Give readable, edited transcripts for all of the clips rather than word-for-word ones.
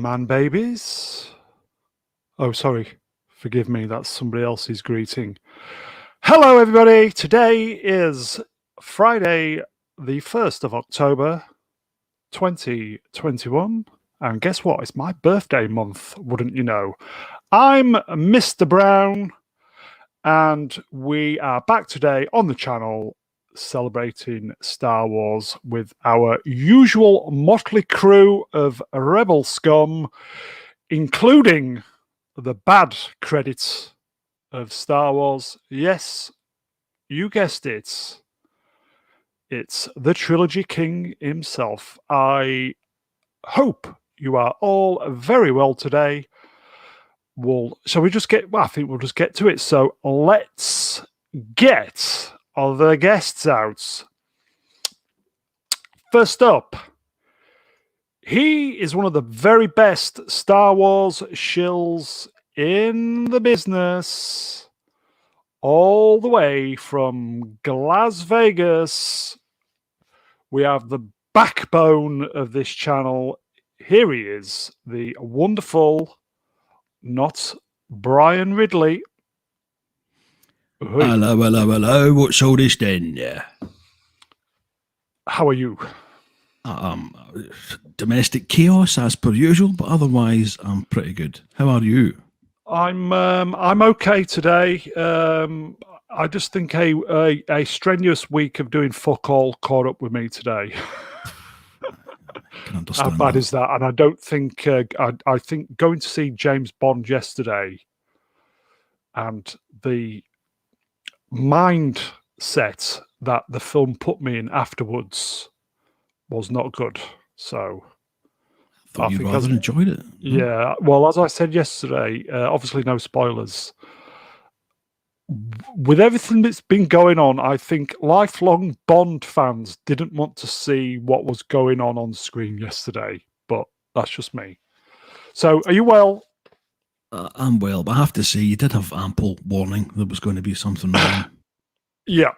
man babies. Oh, sorry. Forgive me. That's somebody else's greeting. Hello, everybody. Today is Friday, the 1st of October, 2021. And guess what? It's my birthday month, wouldn't you know? I'm Mr. Brown, and we are back today on the channel celebrating Star Wars with our usual motley crew of rebel scum, including the bad credits of Star Wars. Yes, you guessed it. It's the trilogy king himself. I hope you are all very well today. Shall we just get, well, I think we'll just get to it. So let's get the guests out. First up, he is one of the very best Star Wars shills in the business, all the way from Las Vegas. We have the backbone of this channel. Here he is, the wonderful, not Brian Ridley. Hello, hello, hello. What's all this then? Yeah. How are you? Domestic chaos as per usual, but otherwise I'm pretty good. How are you? I'm okay today. I just think a strenuous week of doing fuck all caught up with me today. How bad is that? And I don't think I think going to see James Bond yesterday and the mindset that the film put me in afterwards was not good. So I think you rather enjoyed it. Yeah. Well, as I said yesterday, obviously no spoilers. With everything that's been going on, I think lifelong Bond fans didn't want to see what was going on screen yesterday, but that's just me. So, are you well? I'm well, but I have to say, you did have ample warning there was going to be something wrong. Yeah.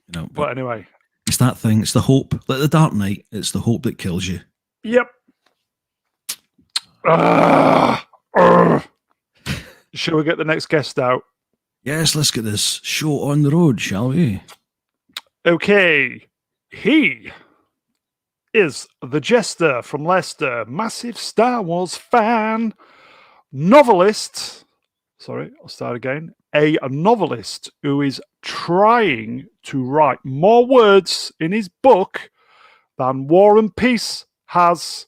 You know, but anyway. It's that thing. It's the hope. Like the Dark Knight, it's the hope that kills you. Yep. Shall we get the next guest out? Yes, let's get this show on the road, shall we? Okay. He is the Jester from Leicester, massive Star Wars fan, novelist. Sorry, I'll start again. A novelist who is trying to write more words in his book than War and Peace has.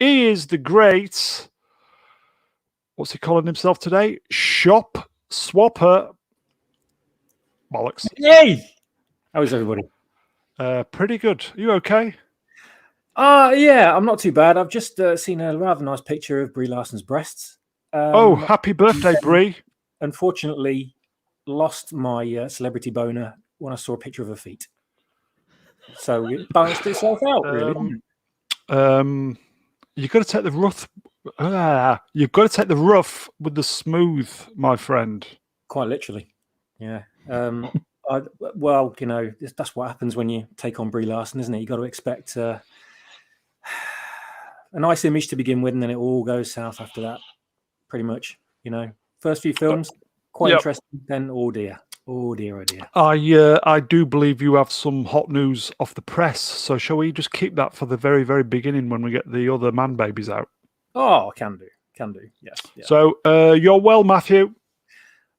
He is the great, what's he calling himself today? Shop Swapper. Bollocks. Yay! How's everybody? Pretty good. Are you okay? Yeah, I'm not too bad. I've just seen a rather nice picture of Brie Larson's breasts. Happy birthday, Brie. Unfortunately, lost my celebrity boner when I saw a picture of her feet. So it balanced itself out, really. You've got to take the rough. You've got to take the rough with the smooth, my friend. Quite literally, yeah. Well, you know, that's what happens when you take on Brie Larson, isn't it? You got to expect a nice image to begin with, and then it all goes south after that. Pretty much, you know. First few films, quite interesting. Then, oh dear. I do believe you have some hot news off the press. So shall we just keep that for the very, very beginning when we get the other man babies out? Oh, can do. Yes. Yeah. So you're well, Matthew.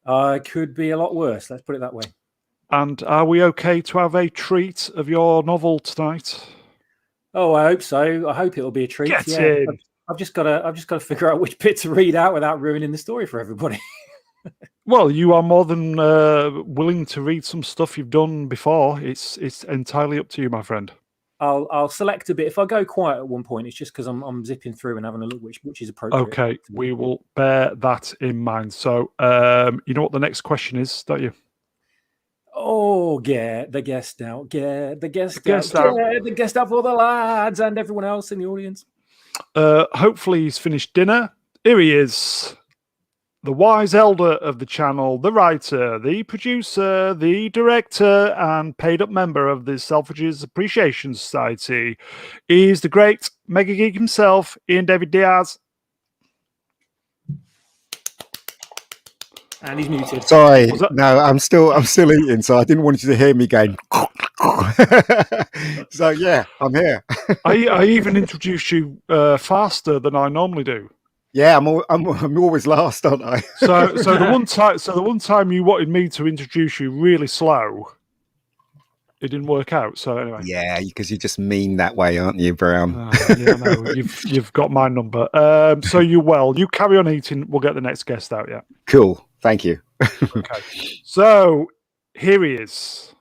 Could be a lot worse. Let's put it that way. And are we okay to have a treat of your novel tonight? Oh, I hope so. I hope it'll be a treat. Get in. I've just got to figure out which bit to read out without ruining the story for everybody. Well, you are more than willing to read some stuff you've done before. It's entirely up to you, my friend. I'll select a bit. If I go quiet at one point, it's just because I'm zipping through and having a look which is appropriate. Okay, we will bear that in mind. So, you know what the next question is, don't you? Oh, get the guest out. Get the guest out. Get the guest out for the lads and everyone else in the audience. Hopefully he's finished dinner. Here he is. The wise elder of the channel, the writer, the producer, the director, and paid-up member of the Selfridges Appreciation Society. He's the great mega geek himself, Ian David Diaz. And he's muted. Sorry, Was that- no, I'm still eating, so I didn't want you to hear me going. So yeah, I'm here. I even introduced you faster than I normally do. Yeah, I'm always last, aren't I? So the one time you wanted me to introduce you really slow, it didn't work out. So anyway. Yeah, because you just mean that way, aren't you, Brown? Yeah, no, you've got my number. So you carry on eating. We'll get the next guest out. Yeah. Cool. Thank you. Okay. So here he is.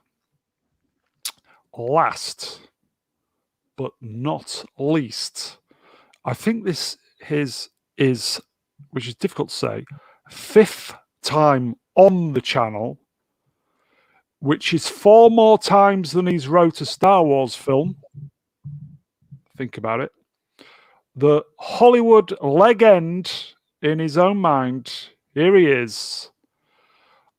Last, but not least, I think this is, which is difficult to say, 5th time on the channel, which is 4 more times than he's wrote a Star Wars film. Think about it. The Hollywood legend in his own mind. Here he is,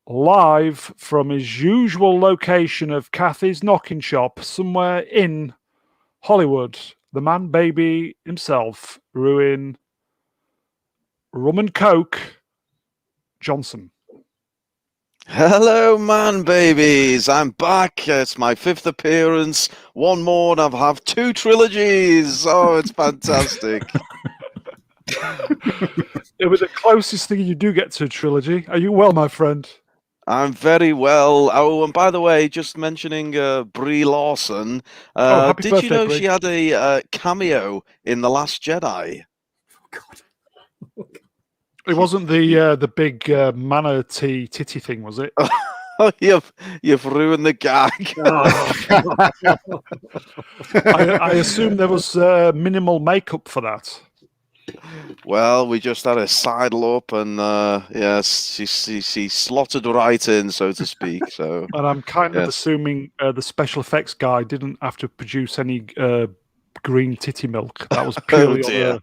live from his usual location of Kathy's Knocking Shop, somewhere in Hollywood. The man baby himself, Ruin Rum and Coke Johnson. Hello, man babies. I'm back. It's my 5th appearance. One more, and I'll have 2 trilogies. Oh, it's fantastic. It was the closest thing you do get to a trilogy. Are you well, my friend? I'm very well. Oh, and by the way, just mentioning Brie Larson. Happy Did birthday, you know Brie. she had a cameo in The Last Jedi? God. It wasn't the big manatee titty thing, was it? Oh, you've ruined the gag. I assume there was minimal makeup for that. Well, we just had a sidle up, and yes, she slotted right in, so to speak. So, And I'm kind of Yes. assuming the special effects guy didn't have to produce any green titty milk. That was purely on dear. the...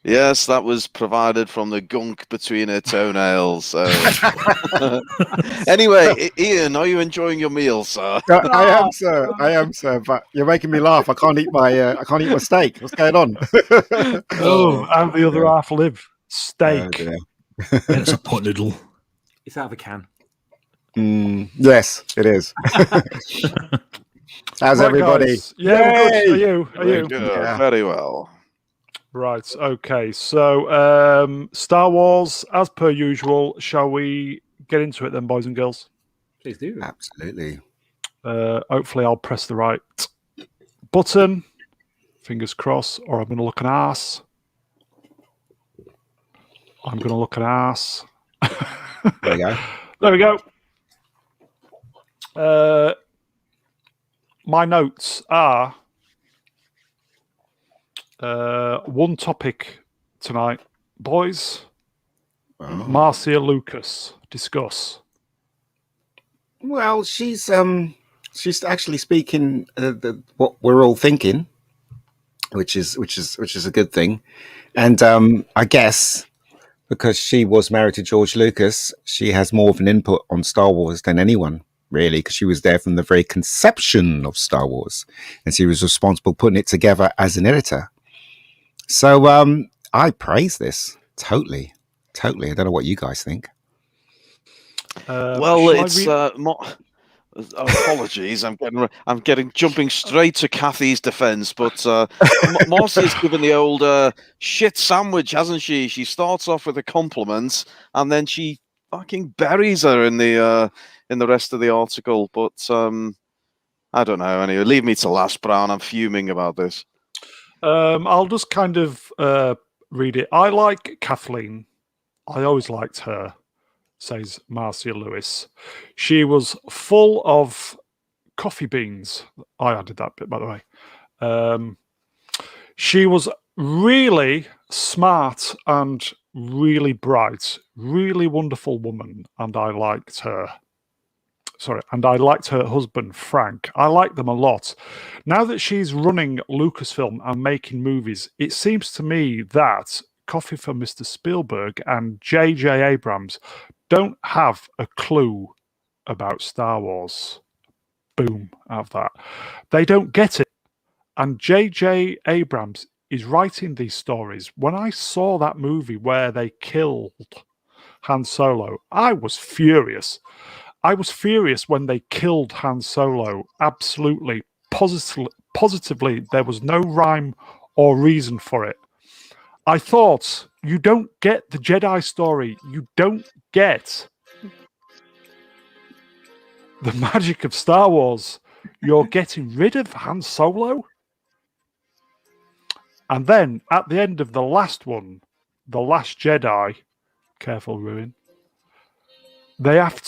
Yes, that was provided from the gunk between her toenails. So, anyway, Ian, are you enjoying your meal, sir? I am, sir. But you're making me laugh. I can't eat my steak. What's going on? Oh, how the other half live. Steak. dear. And it's a pot noodle. It's out of a can. Yes, it is. How's Right, everybody? guys. Yeah, we're good. Are you? Very good, Yeah. very well. Right. Okay. So, Star Wars, as per usual. Shall we get into it then, boys and girls? Please do. Absolutely. Hopefully, I'll press the right button. Fingers crossed. Or I'm going to look an ass. I'm going to look an ass. There you go. There we go. My notes are one topic tonight, boys. Marcia Lucas. Discuss. Well, she's actually speaking what we're all thinking, which is a good thing, and I guess because she was married to George Lucas, she has more of an input on Star Wars than anyone, really, because she was there from the very conception of Star Wars, and she was responsible putting it together as an editor. So I praise this totally. I don't know what you guys think. Well, shall I it's read- apologies. I'm jumping straight to Kathy's defence, but Marcia's given the old shit sandwich, hasn't she? She starts off with a compliment, and then she fucking buries her in the rest of the article. But I don't know. Anyway, leave me to last, Brown. I'm fuming about this. I'll just kind of read it. I like Kathleen. I always liked her, says Marcia Lewis. She was full of coffee beans. I added that bit, by the way. She was really smart and really bright, really wonderful woman, and I liked her. And I liked her husband, Frank. I liked them a lot. Now that she's running Lucasfilm and making movies, it seems to me that Coffee for Mr. Spielberg and J.J. Abrams don't have a clue about Star Wars. Boom, out of that. They don't get it. And J.J. Abrams is writing these stories. When I saw that movie where they killed Han Solo. I was furious. I was furious when they killed Han Solo. Absolutely, positively, there was no rhyme or reason for it. I thought, you don't get the Jedi story. You don't get the magic of Star Wars. You're getting rid of Han Solo? And then at the end of the last one, The Last Jedi, careful ruin, they have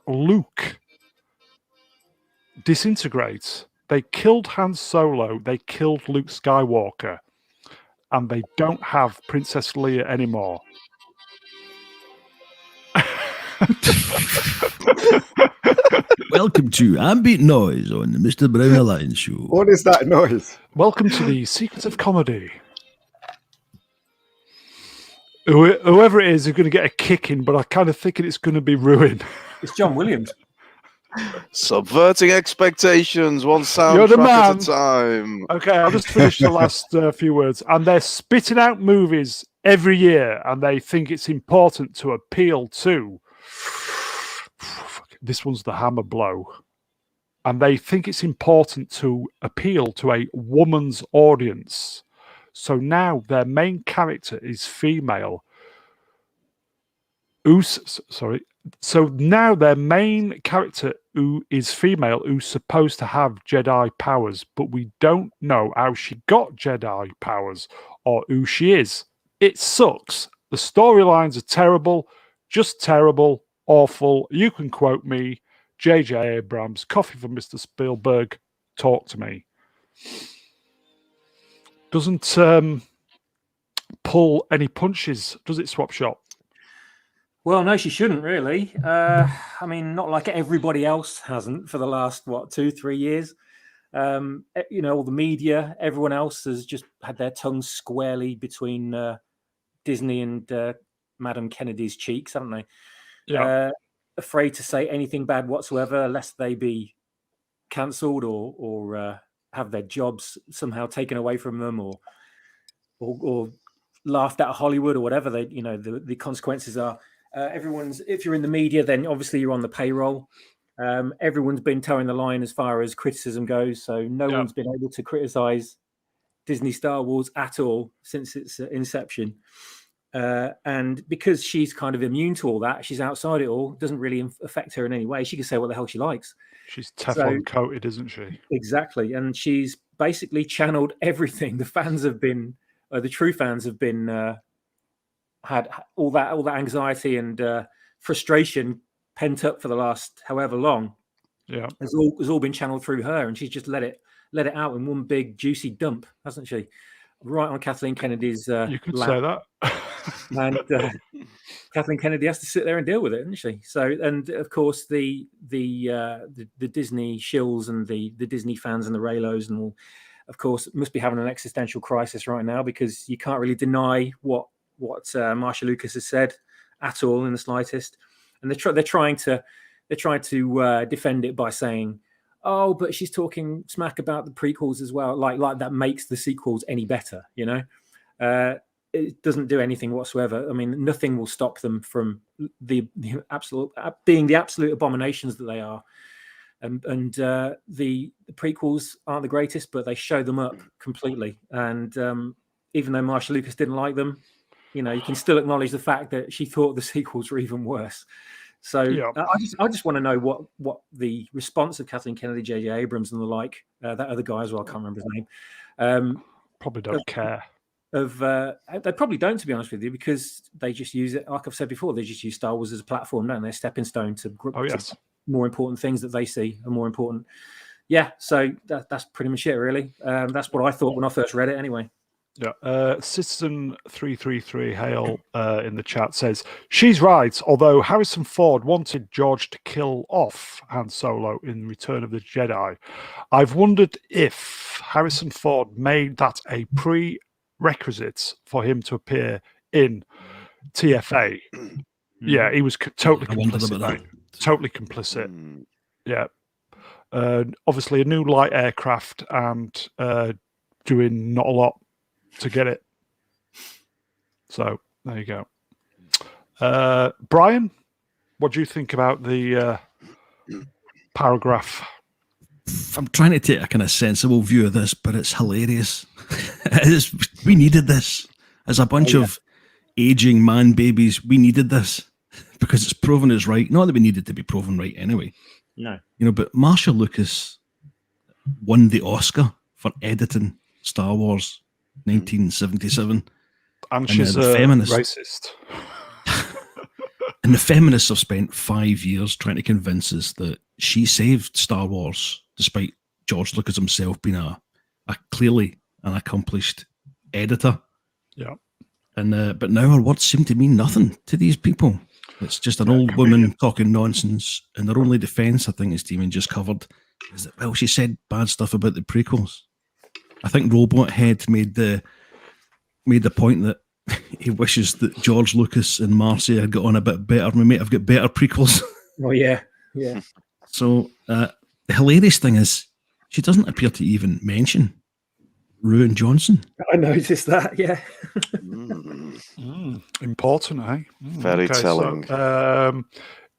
Luke disintegrate. They killed Han Solo, they killed Luke Skywalker, and they don't have Princess Leia anymore. Welcome to Ambient Noise on the Mr. Brown Alliance Show. What is that noise? Welcome to the Secrets of Comedy. Whoever it is going to get a kicking, but I kind of think it's going to be ruined. It's John Williams. Subverting expectations, one You're the soundtrack at man. a time. Okay, I'll just finish the last few words. And they're spitting out movies every year, and they think it's important to appeal to. This one's the hammer blow. And they think it's important to appeal to a woman's audience. So now their main character is female. So now their main character who is female, who's supposed to have Jedi powers, but we don't know how she got Jedi powers or who she is. It sucks. The storylines are terrible, just terrible, awful. You can quote me, J.J. Abrams, coffee from Mr. Spielberg, talk to me. Doesn't pull any punches, does it, Swapshop? Well, no, she shouldn't really. I mean, not like everybody else hasn't for the last, 2-3 years. All the media, everyone else has just had their tongues squarely between Disney and Madam Kennedy's cheeks, haven't they? Yeah. Afraid to say anything bad whatsoever, lest they be cancelled or have their jobs somehow taken away from them or laughed at Hollywood or whatever the consequences are. If you're in the media, then obviously you're on the payroll. Everyone's been towing the line as far as criticism goes, so no one's been able to criticize Disney Star Wars at all since its inception. And because she's kind of immune to all that, she's outside it all, doesn't really affect her in any way. She can say what the hell she likes. She's Teflon coated, isn't she? Exactly. And she's basically channeled everything. The fans have been, the true fans have been, had all that anxiety and frustration pent up for the last however long. Yeah. Has all been channeled through her, and she's just let it out in one big juicy dump, hasn't she? Right on Kathleen Kennedy's you could lap. say that. And Kathleen Kennedy has to sit there and deal with it, isn't she? So, and of course, the Disney shills and the Disney fans and the Raylos and all, of course, must be having an existential crisis right now, because you can't really deny what Marcia Lucas has said at all in the slightest, and they're trying to defend it by saying, oh, but she's talking smack about the prequels as well, like that makes the sequels any better, It doesn't do anything whatsoever. I mean, nothing will stop them from the absolute abominations that they are. And the prequels aren't the greatest, but they show them up completely. And even though Marcia Lucas didn't like them, you can still acknowledge the fact that she thought the sequels were even worse. So I just want to know what the response of Kathleen Kennedy, J.J. Abrams, and the like, that other guy as well, I can't remember his name. Probably don't care. They probably don't, to be honest with you, because they just use it, like I've said before, they just use Star Wars as a platform, don't they? Stepping stone to more important things that they see are more important. Yeah, so that's pretty much it, really. That's what I thought when I first read it, anyway. Yeah, Citizen 333 Hale in the chat says she's right. Although Harrison Ford wanted George to kill off Han Solo in Return of the Jedi, I've wondered if Harrison Ford made that a prerequisite for him to appear in TFA. Yeah, he was totally complicit, mate. Totally complicit. Yeah, obviously a new light aircraft and doing not a lot to get it. So there you go. Brian, what do you think about the paragraph? I'm trying to take a kind of sensible view of this, but it's hilarious. We needed this. As a bunch of aging man babies, we needed this because it's proven us right. Not that we needed to be proven right anyway. No. But Marcia Lucas won the Oscar for editing Star Wars 1977. And she's the feminist. Racist. And the feminists have spent 5 years trying to convince us that she saved Star Wars, despite George Lucas himself being a clearly an accomplished editor. Yeah. And but now her words seem to mean nothing to these people. It's just an old woman talking nonsense, and their only defence, I think, as Stephen just covered, is that, well, she said bad stuff about the prequels. I think Robot Head made the point that he wishes that George Lucas and Marcia had got on a bit better. We might have got better prequels. Oh yeah. So the hilarious thing is, she doesn't appear to even mention Ruin Johnson. I noticed that. Yeah. Important, eh? Very telling. So,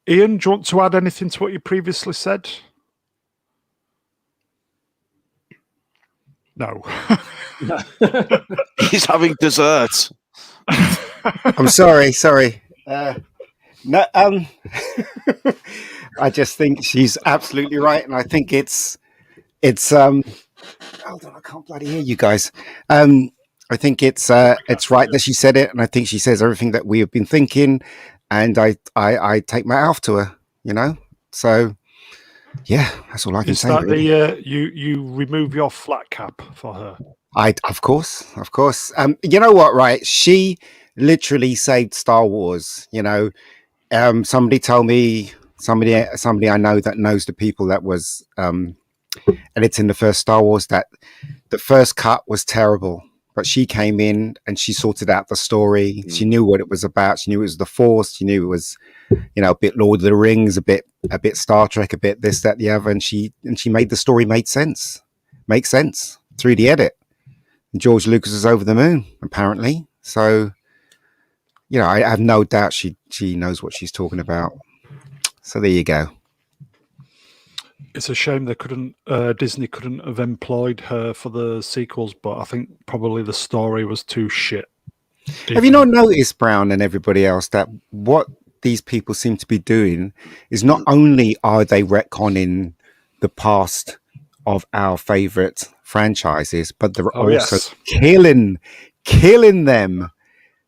Ian, do you want to add anything to what you previously said? No. He's having dessert. I'm sorry. No, I just think she's absolutely right, and I think it's. Hold on, I can't bloody hear you guys. I think it's right that she said it, and I think she says everything that we have been thinking, and I take my hat off to her. So yeah, that's all I can say. Is that really. you remove your flat cap for her? Of course. You know what? Right, she literally saved Star Wars. Somebody told me, somebody I know that knows the people that was editing the first Star Wars, that the first cut was terrible, but she came in and she sorted out the story. She knew what it was about. She knew it was the Force. She knew it was, a bit Lord of the Rings, a bit Star Trek, a bit this, that, the other, and she made the story make sense through the edit. And George Lucas is over the moon, apparently. So, I have no doubt she knows what she's talking about. So there you go. It's a shame they couldn't. Disney couldn't have employed her for the sequels, but I think probably the story was too shit. Have you not noticed, Brown and everybody else, that what these people seem to be doing is not only are they retconning the past of our favorite franchises, but they're also killing them.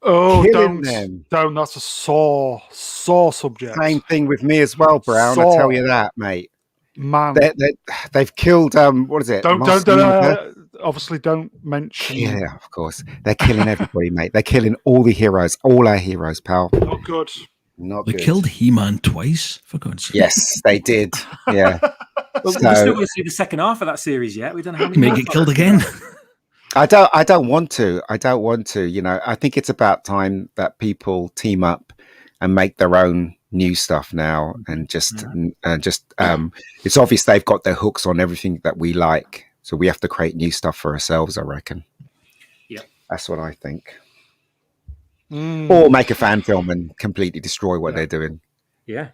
Oh, killing don't. them. Don't. That's a sore subject. Same thing with me as well, Brown. I tell you that, mate. Man, they've killed. What is it? Don't. Obviously, don't mention. Yeah, of course. They're killing everybody, mate. They're killing all the heroes, all our heroes, pal. Not good. They killed He-Man twice, for God's sake. Yes, they did. Yeah. Well, we're still going to see the second half of that series yet. We don't know how many. May get killed again. I don't want to. I think it's about time that people team up and make their own new stuff now, and just it's obvious they've got their hooks on everything that we like, so we have to create new stuff for ourselves, I reckon. Yeah, that's what I think. Or make a fan film and completely destroy what they're doing. Yeah,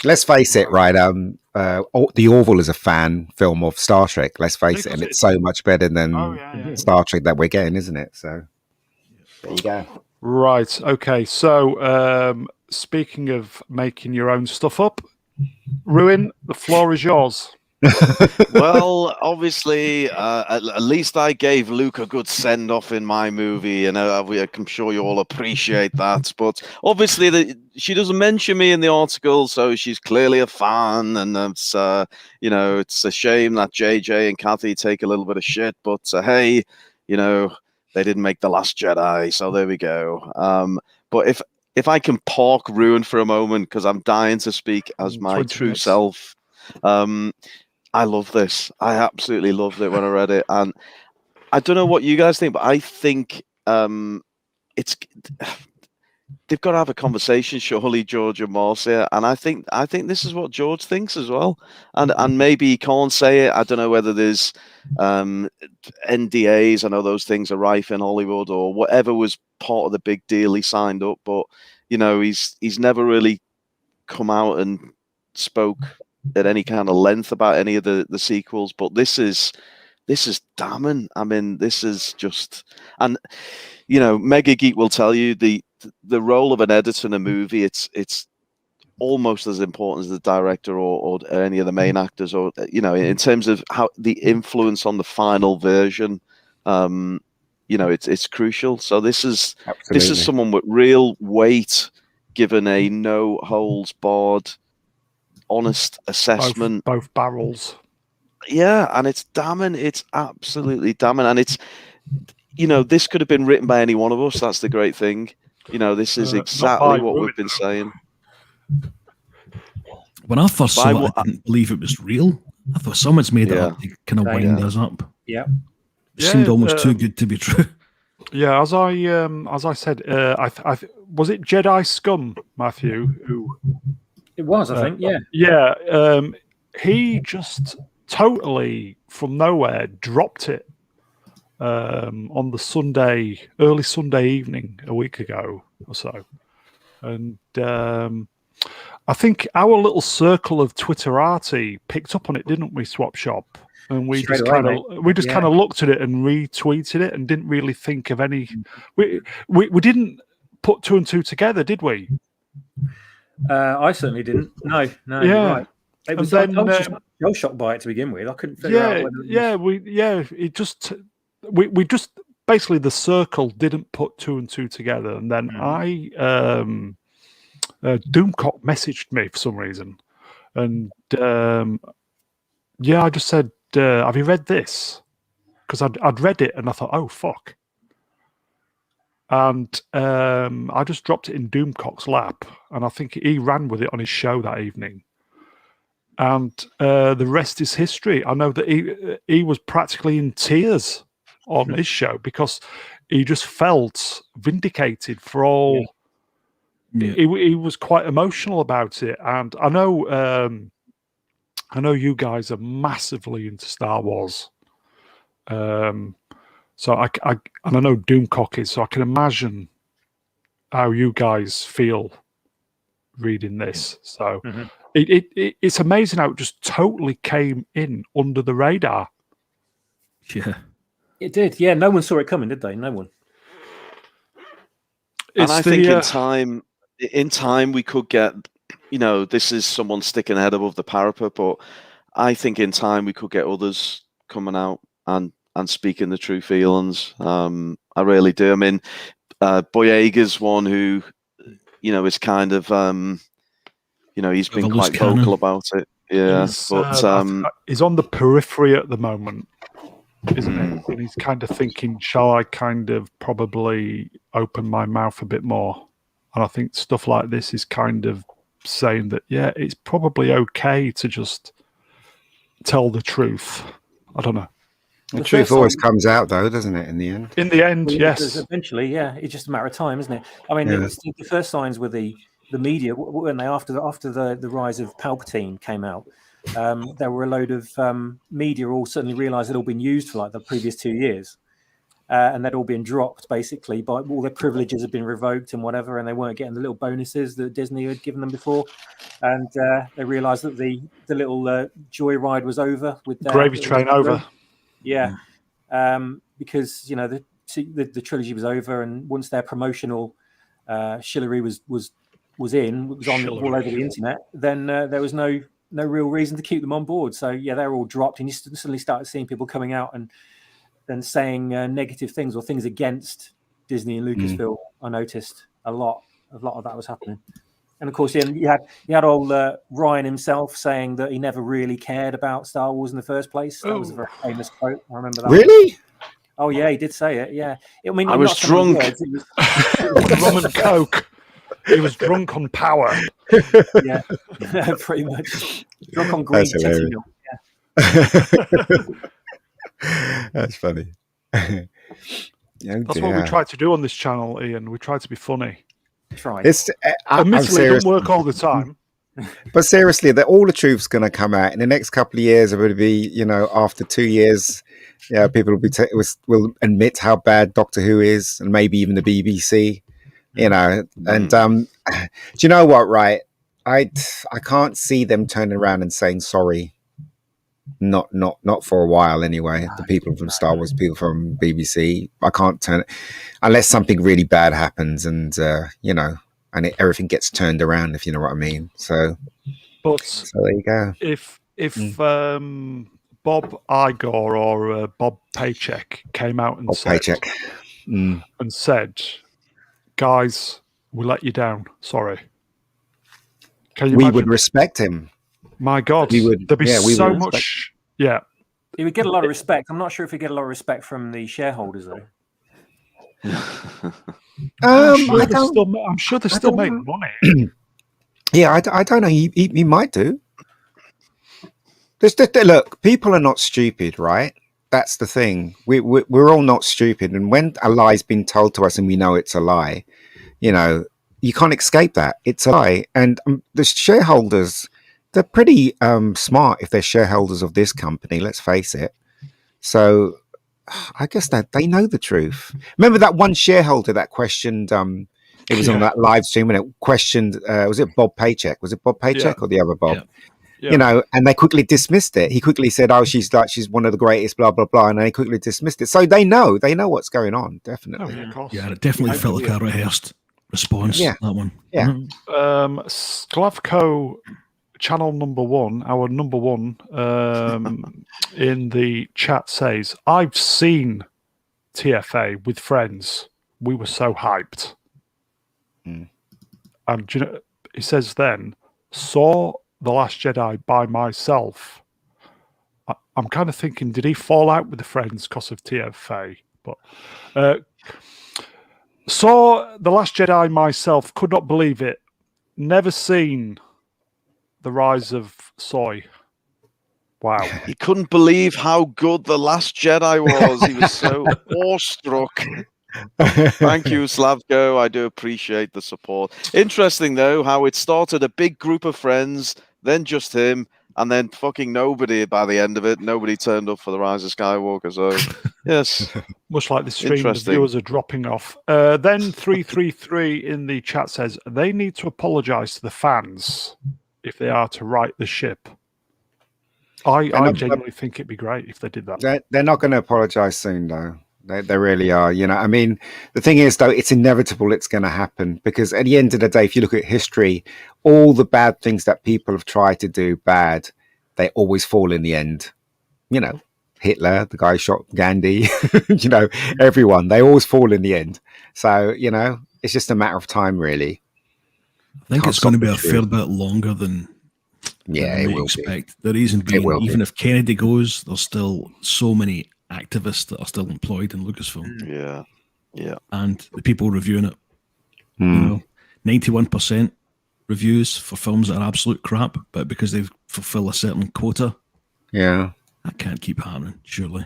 let's face it, right? The Orville is a fan film of Star Trek, let's face it, and it's so much better than Star Trek that we're getting, isn't it? So there you go. Right. Okay. So, speaking of making your own stuff up, Ruin, the floor is yours. Well, obviously, at least I gave Luke a good send-off in my movie, and I'm sure you all appreciate that. But obviously, she doesn't mention me in the article, so she's clearly a fan, and it's it's a shame that JJ and Kathy take a little bit of shit. But hey, they didn't make The Last Jedi, so there we go. But if I can park Ruin for a moment, because I'm dying to speak as my true self. I love this. I absolutely loved it when I read it, and I don't know what you guys think, but I think they've got to have a conversation, surely, George and Marcia, and I think this is what George thinks as well, and maybe he can't say it. I don't know whether there's NDAs. I know those things are rife in Hollywood, or whatever was part of the big deal he signed up, but You know, he's never really come out and spoke at any kind of length about any of the sequels, but this is damning. I mean, this is just, and you know, Mega Geek will tell you the role of an editor in a movie. It's almost as important as the director or any of the main actors, or you know, in terms of how the influence on the final version. You know, it's crucial. So this is someone with real weight, given a no holds barred, honest assessment. Both barrels. Yeah, and it's damning. It's absolutely damning, and it's, you know, this could have been written by any one of us. That's the great thing. You know, this is exactly what we've been saying. When I first saw it, I didn't believe it was real. I thought someone's made it up to kind of wind us up. Yeah. It seemed almost too good to be true. Yeah, as I said, was it Jedi Scum, Matthew? Who it was, I think. Yeah. Yeah. He just totally from nowhere dropped it on the early Sunday evening a week ago or so, and I think our little circle of Twitterati picked up on it, didn't we, Swapshop? And we just kind of looked at it and retweeted it and didn't really think of any. We didn't put two and two together, did we? I certainly didn't. No. Yeah. You're right. It was. I was just shocked by it to begin with. I couldn't figure out. We just basically the circle didn't put two and two together, and then Doomcock messaged me for some reason, and I just said, have you read this? Because I'd read it and I thought, oh fuck, and I just dropped it in Doomcock's lap, and I think he ran with it on his show that evening, and the rest is history. I know that he was practically in tears on his show because he just felt vindicated for all. Yeah. He was quite emotional about it, and I know you guys are massively into Star Wars. So I know Doomcock is, so I can imagine how you guys feel reading this. So it's amazing how it just totally came in under the radar. Yeah, it did. Yeah, no one saw it coming, did they? No one. And I think in time we could get, you know, this is someone sticking their head above the parapet, but I think in time we could get others coming out and speaking the true feelings. I really do. I mean, Boyega's one who, you know, is kind of, you know, he's been quite vocal about it. Yeah, he's on the periphery at the moment, isn't he? And he's kind of thinking, shall I kind of probably open my mouth a bit more? And I think stuff like this is kind of saying that, yeah, it's probably okay to just tell the truth. I don't know. The truth always comes out, though, doesn't it? In the end. In the end, yes. Eventually, yeah. It's just a matter of time, isn't it? I mean, the first signs were the media when they after the rise of Palpatine came out. There were a load of media all suddenly realised it had all been used for like the previous 2 years. And they'd all been dropped, basically, by all their privileges had been revoked and whatever, and they weren't getting the little bonuses that Disney had given them before. And they realised that the little joyride was over with their gravy train over. Yeah, because you know the trilogy was over, and once their promotional shillery was on all over the internet, then there was no real reason to keep them on board. So yeah, they're all dropped, and you suddenly started seeing people coming out and saying negative things or things against Disney and Lucasfilm. I noticed a lot of that was happening. And of course, you had old Ryan himself saying that he never really cared about Star Wars in the first place. That was a very famous quote. I remember that. Really? Oh yeah, he did say it. Yeah. I mean, I was drunk. Rum and coke. He was drunk on power. Yeah, pretty much. Drunk on green titty milk. Yeah. That's funny. That's what we try to do on this channel, Ian. We try to be funny. Try. Admittedly, it doesn't work all the time. But seriously, all the truth's going to come out in the next couple of years. It will be, you know, after 2 years, people will admit how bad Doctor Who is, and maybe even the BBC, you know. And you know what? Right, I can't see them turning around and saying sorry. Not for a while anyway. The people from Star Wars, people from BBC, I can't turn it unless something really bad happens, and everything gets turned around. If you know what I mean. So there you go. If Bob Igor or Bob Paycheck came out and said, "Guys, we let you down. Sorry." Can you we imagine? Would respect him. My God, there'd be so much. Yeah, he would get a lot of respect. I'm not sure if he'd get a lot of respect from the shareholders, though. I'm sure they still make money. Yeah, I don't know. He might do. Look, people are not stupid, right? That's the thing. We're all not stupid, and when a lie's been told to us and we know it's a lie, you can't escape that. It's a lie, and the shareholders, they're pretty smart if they're shareholders of this company. Let's face it. So I guess that they know the truth. Remember that one shareholder that questioned. It was on that live stream, and it questioned. Was it Bob Paycheck? Was it Bob Paycheck or the other Bob? Yeah. And they quickly dismissed it. He quickly said, "Oh, she's one of the greatest," blah blah blah, and they quickly dismissed it. So they know what's going on. Definitely. Of course. Yeah, it definitely felt like a rehearsed response. Yeah. That one. Yeah. Sklavko channel number one, our number one, in the chat says, "I've seen TFA with friends. We were so hyped." And he says then, "Saw The Last Jedi by myself." I'm kind of thinking, did he fall out with the friends because of TFA? But saw The Last Jedi myself, could not believe it. Never seen The Rise of Soy. Wow. He couldn't believe how good The Last Jedi was. He was so awestruck. Thank you, Slavko. I do appreciate the support. Interesting, though, how it started a big group of friends, then just him, and then fucking nobody by the end of it. Nobody turned up for The Rise of Skywalker. So, yes. Much like the stream, the viewers are dropping off. Then 333 in the chat says, they need to apologise to the fans if they are to right the ship. I genuinely think it'd be great if they did that. They're not going to apologise soon, though. They really are. I mean, the thing is, though, it's inevitable it's going to happen because at the end of the day, if you look at history, all the bad things that people have tried to do bad, they always fall in the end. Hitler, the guy who shot Gandhi, everyone, they always fall in the end. So, it's just a matter of time, really. I think it's going to be a fair bit longer than it will expect. The reason being, even if Kennedy goes, there's still so many activists that are still employed in Lucasfilm. Yeah. And the people reviewing it, 91% reviews for films that are absolute crap, but because they fulfill a certain quota, that can't keep happening, surely.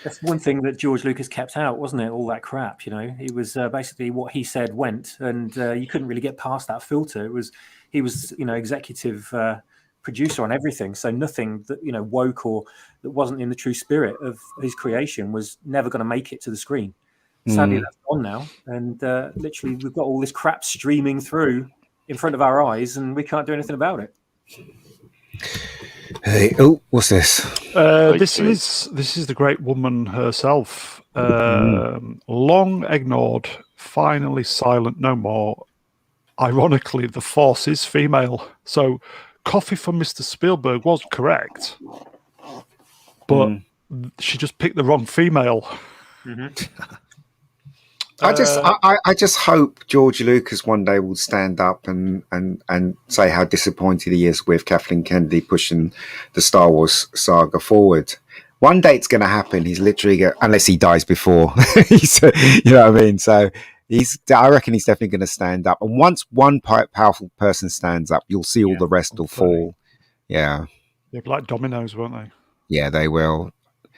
That's one thing that George Lucas kept out, wasn't it? All that crap, It was basically what he said went, and you couldn't really get past that filter. He was executive producer on everything, so nothing that woke or that wasn't in the true spirit of his creation was never going to make it to the screen. Sadly, that's gone now, and literally we've got all this crap streaming through in front of our eyes, and we can't do anything about it. Hey, what's this? This is the great woman herself. Long ignored, finally silent no more. Ironically, the Force is female. So, Coffee for Mr. Spielberg was correct, but she just picked the wrong female. I just hope George Lucas one day will stand up and say how disappointed he is with Kathleen Kennedy pushing the Star Wars saga forward. One day it's going to happen. He's literally unless he dies before. You know what I mean? So I reckon he's definitely going to stand up. And once one powerful person stands up, you'll see all the rest will fall. Yeah. They'll be like dominoes, won't they? Yeah, they will.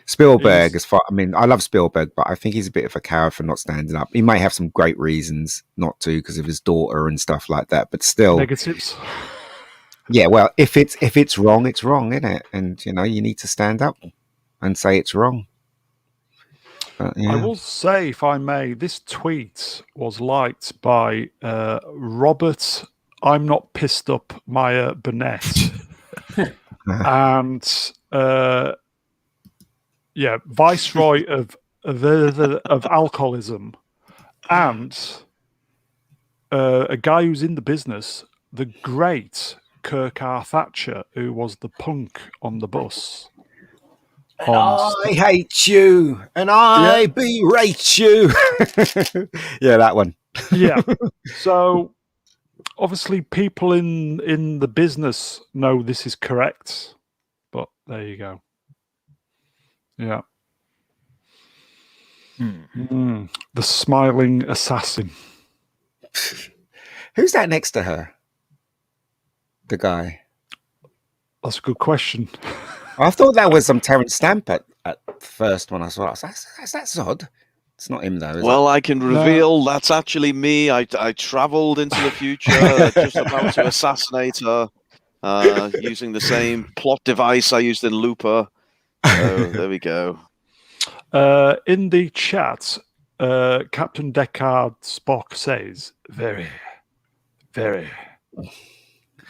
Spielberg, I love Spielberg, but I think he's a bit of a coward for not standing up. He may have some great reasons not to because of his daughter and stuff like that, but still. Negatives. Yeah, well, if it's wrong, it's wrong, isn't it? And you need to stand up and say it's wrong. yeah. I will say, if I may, this tweet was liked by Robert. I'm not pissed up, Maya Burnett, and Viceroy of alcoholism, and a guy who's in the business, the great Kirk R. Thatcher, who was the punk on the bus. I hate you, and I berate you. Yeah, that one. Yeah. So obviously, people in the business know this is correct, but there you go. Yeah. The smiling assassin. Who's that next to her? The guy. That's a good question. I thought that was some Terence Stamp at the first one I saw. I was like, that's odd. It's not him though, is Well, I can reveal that's actually me. I travelled into the future, just about to assassinate her, using the same plot device I used in Looper. So there we go. In the chat, Captain Deckard Spock says, very, very,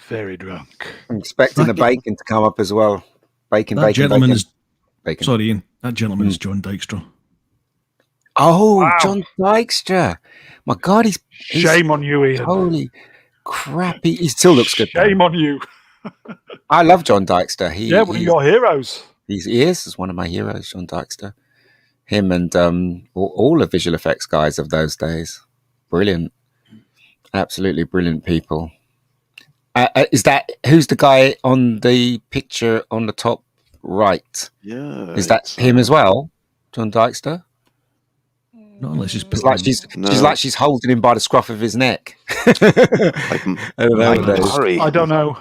very drunk. I'm expecting the bacon to come up as well. Bacon. Sorry, Ian. That gentleman is Mm. John Dykstra. Oh, Wow. John Dykstra. My God, he's Shame on you, Ian. holy crap. He still looks good. though. Shame on you. I love John Dykstra. One of your heroes. He is one of my heroes, John Dykstra. Him and all the visual effects guys of those days. Brilliant. Absolutely brilliant people. Who's the guy on the picture on the top right? Yeah. Is that him as well? John Dykstra? Not unless she's It's like she's holding him by the scruff of his neck. I don't know.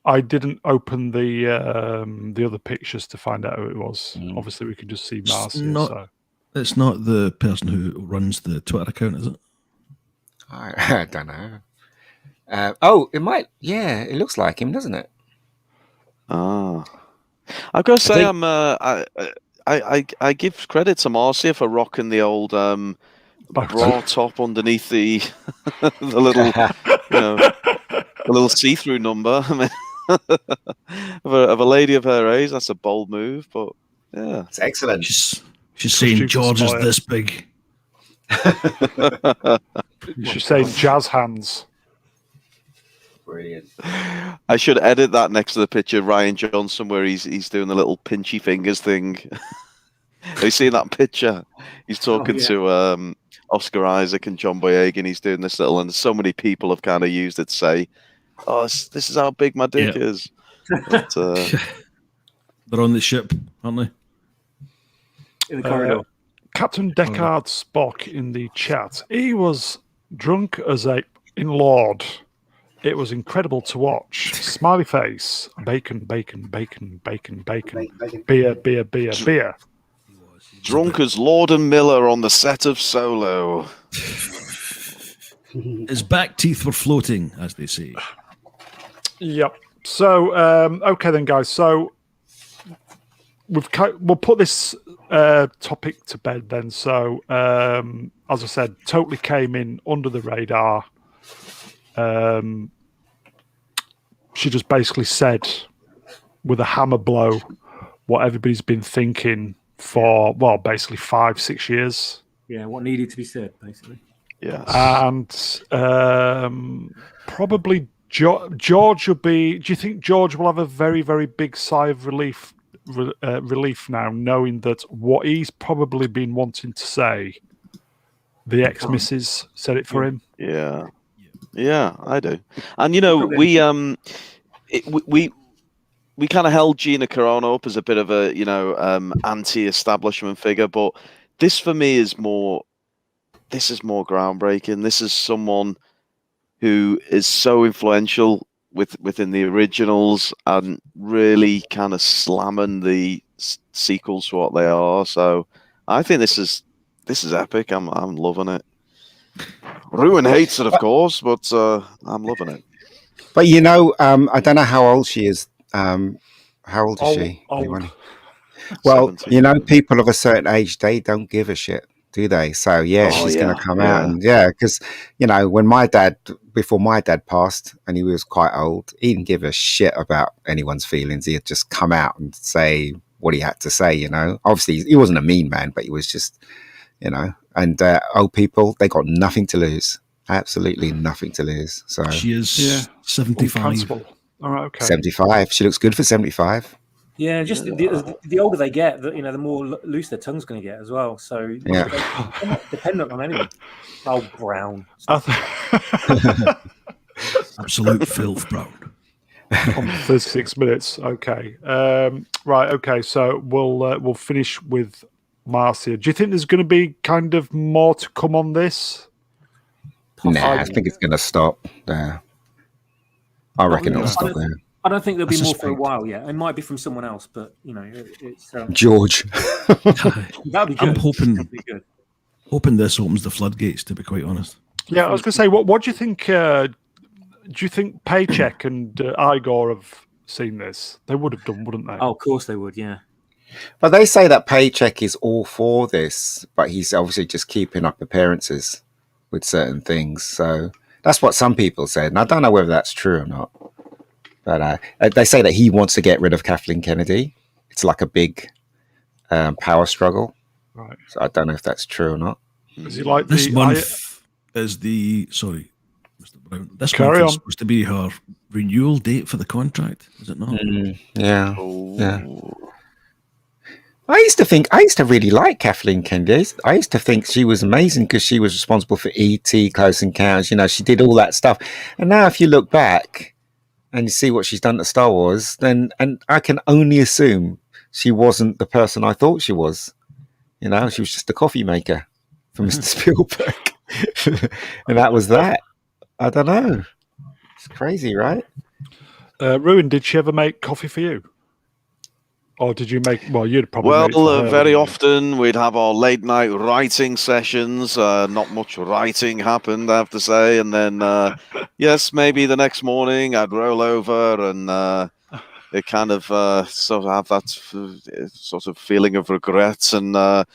I didn't open the other pictures to find out who it was. Obviously, we can just see Marcia. It's not the person who runs the Twitter account, is it? I don't know. It might. Yeah, it looks like him, doesn't it? I've got to say, I give credit to Marcia for rocking the old bra top underneath the the little the little see-through number. I mean, of a lady of her age, that's a bold move, but yeah, It's excellent. She's saying George is this big. She's saying jazz hands. Brilliant. I should edit that next to the picture of Ryan Johnson where he's doing the little pinchy fingers thing. Have you seen that picture? He's talking to Oscar Isaac and John Boyega, and he's doing this little, and so many people have kind of used it to say, "Oh, this is how big my dick is." But, they're on the ship, aren't they? In the corridor. Captain Deckard Spock in the chat. He was drunk as in Lord. It was incredible to watch. Smiley face. Bacon, bacon, bacon, bacon, bacon. Beer, beer, beer, beer. drunk as Lord and Miller on the set of Solo. His back teeth were floating, as they say. Yep. So, okay then, guys. So we'll put this topic to bed then. So, as I said, totally came in under the radar. She just basically said with a hammer blow what everybody's been thinking for, well, basically 5-6 years. Yeah, what needed to be said, basically. Yes. And probably George will be. Do you think George will have a very, very big sigh of relief now, knowing that what he's probably been wanting to say, the ex-missus said it for him? Yeah. Yeah, I do. And, you know, we kind of held Gina Carano up as a bit of a, anti-establishment figure, but this for me is more groundbreaking. This is someone who is so influential within the originals and really kind of slamming the sequels for what they are. So I think this is epic. I'm loving it. Ruin hates it, of course, but I'm loving it. But I don't know how old she is. How old is she? Old. Well, 17. people of a certain age, they don't give a shit, do they? So yeah, Oh, she's going yeah, to come out, and because when before my dad passed, and he was quite old, he didn't give a shit about anyone's feelings. He'd just come out and say what he had to say. Obviously he wasn't a mean man, but he was just, and old people, they got nothing to lose, absolutely nothing to lose. So She is 75. Uncancelable. All right, okay. 75, she looks good for 75. Yeah, just the older they get, the more loose their tongue's going to get as well. So Yeah. they're not dependent on anyone. Oh, Brown. Absolute filth, Brown. 36 minutes. Okay. Right. Okay. So we'll finish with Marcia. Do you think there's going to be kind of more to come on this? Nah, I think it's going to stop there. I reckon it'll stop there. I don't think there'll be more for a suspect. while yet. It might be from someone else, but it's George. that'd be good. I'm hoping That'd be good. hoping this opens the floodgates, to be quite honest. Yeah, I was going to say, what do you think? Do you think Paycheck and Igor have seen this? They would have done, wouldn't they? Oh, of course they would. Yeah. But they say that Paycheck is all for this, but he's obviously just keeping up appearances with certain things. So that's what some people said, and I don't know whether that's true or not. But they say that he wants to get rid of Kathleen Kennedy. It's like a big power struggle. Right. So I don't know if that's true or not. Is he like This month is the Mr. Brown. This Carry month is on. supposed to be her renewal date for the contract, is it not? Yeah. Oh. Yeah. I used to really like Kathleen Kennedy. I used to think she was amazing because she was responsible for E.T., Close Encounters. She did all that stuff. And now if you look back and you see what she's done to Star Wars, and I can only assume she wasn't the person I thought she was. She was just a coffee maker for Mr. Spielberg. And that was that. I don't know. It's crazy, right? Ruin, did she ever make coffee for you? Or did you make? Well, you'd probably. make it for her, Very wouldn't you? often we'd have our late night writing sessions. Not much writing happened, I have to say. And then, yes, maybe the next morning I'd roll over and it kind of sort of have that sort of feeling of regret. And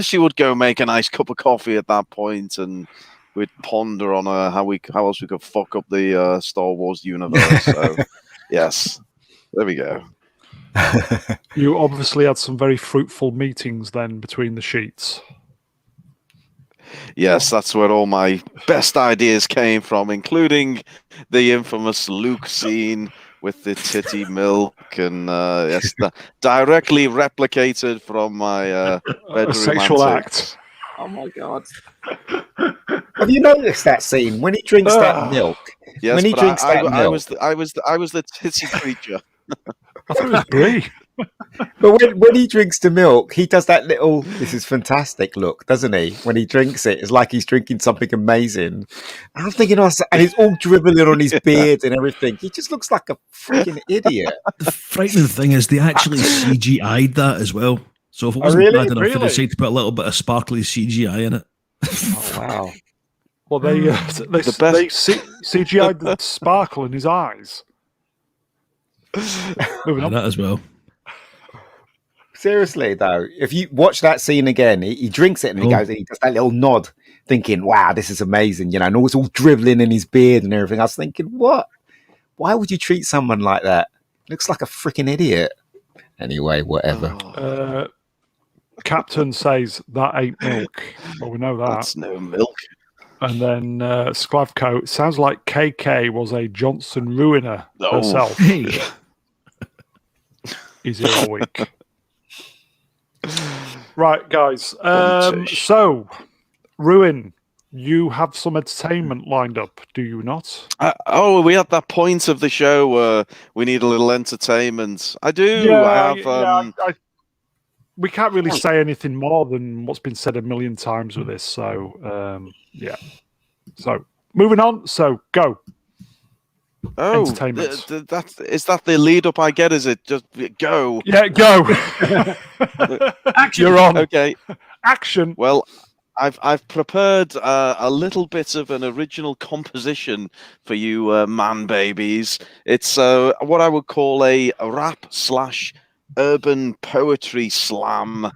she would go make a nice cup of coffee at that point, and we'd ponder on how else we could fuck up the Star Wars universe. So, yes, there we go. You obviously had some very fruitful meetings then between the sheets. Yes, that's where all my best ideas came from, including the infamous Luke scene with the titty milk, and directly replicated from my bedroom sexual antics. act. Oh my God. Have you noticed that scene when he drinks that milk? Yes, when he but drinks that I milk. was the titty creature. I thought it was Brie. But when he drinks the milk, he does that little, this is fantastic look, doesn't he? When he drinks it, it's like he's drinking something amazing. And I'm thinking, and he's all dribbling on his beard and everything. He just looks like a freaking idiot. The frightening thing is they actually CGI'd that as well. So if it wasn't really? bad enough, Really? they decided to put a little bit of sparkly CGI in it. Oh, wow. Well, they CGI'd the sparkle in his eyes. Moving on. That as well. Seriously, though, if you watch that scene again, he drinks it and he goes, and he does that little nod, thinking, wow, this is amazing, and it's all dribbling in his beard and everything. I was thinking, what? Why would you treat someone like that? Looks like a freaking idiot. Anyway, whatever. Captain says that ain't milk. Well, we know that. That's no milk. And then Sklavko, sounds like KK was a Johnson ruiner herself. Hey. He's here all week. Right, guys. So, Ruin, you have some entertainment lined up, do you not? Are we at that point of the show where we need a little entertainment? I do. We can't really say anything more than what's been said a million times with this. So, yeah. So, moving on. So, go. Oh, Entertainment. Is that the lead up I get? Is it just go? Yeah, go. Action. You're on. Okay. Action. Well, I've prepared a little bit of an original composition for you, man babies. It's what I would call a rap / urban poetry slam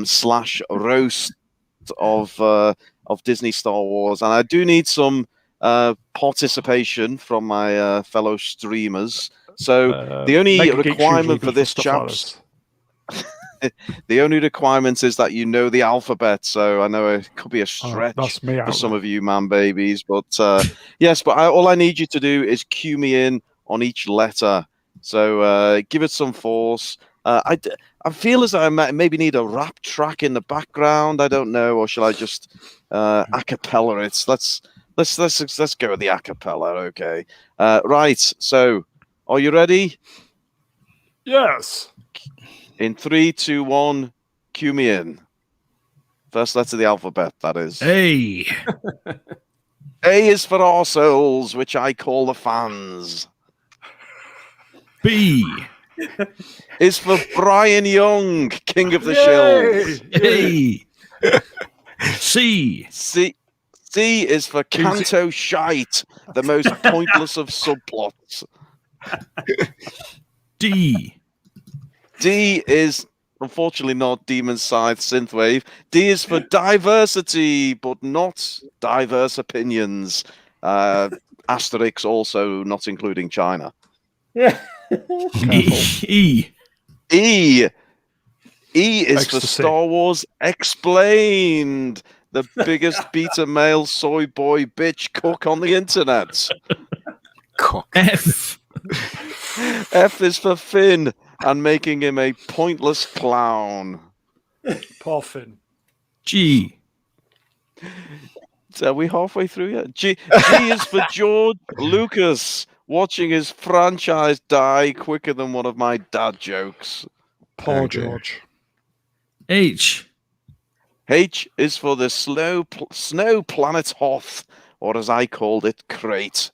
slash roast of Disney Star Wars, and I do need some participation from my fellow streamers. So the only Mega Geek requirement usually for good this, stuff like chaps, the only requirement is that you know the alphabet. So I know it could be a stretch that's me for out some there. of you man babies, but yes, but all I need you to do is cue me in on each letter. So give it some force. I feel as though I maybe need a rap track in the background. I don't know, or shall I just a cappella it? Let's go with the a cappella. Okay, right. So, are you ready? Yes. In 3, 2, 1, cue me in. First letter of the alphabet, that is. A. A is for our souls, which I call the fans. B. Is for Brian Young, King of the Yay! Shills. A. C. C is for Canto Shite, the most pointless of subplots. D. D is unfortunately not Demon Scythe Synthwave. D is for diversity, but not diverse opinions. Asterix also not including China. E. E is for Ecstasy. Star Wars Explained, the biggest beta male soy boy bitch cook on the internet. Cock. F. F is for Finn and making him a pointless clown. Poor Finn. G. Are we halfway through yet? G is for George Lucas, watching his franchise die quicker than one of my dad jokes. Poor Oh, dear. George. H. H is for the snow planet Hoth, or as I called it, Crate.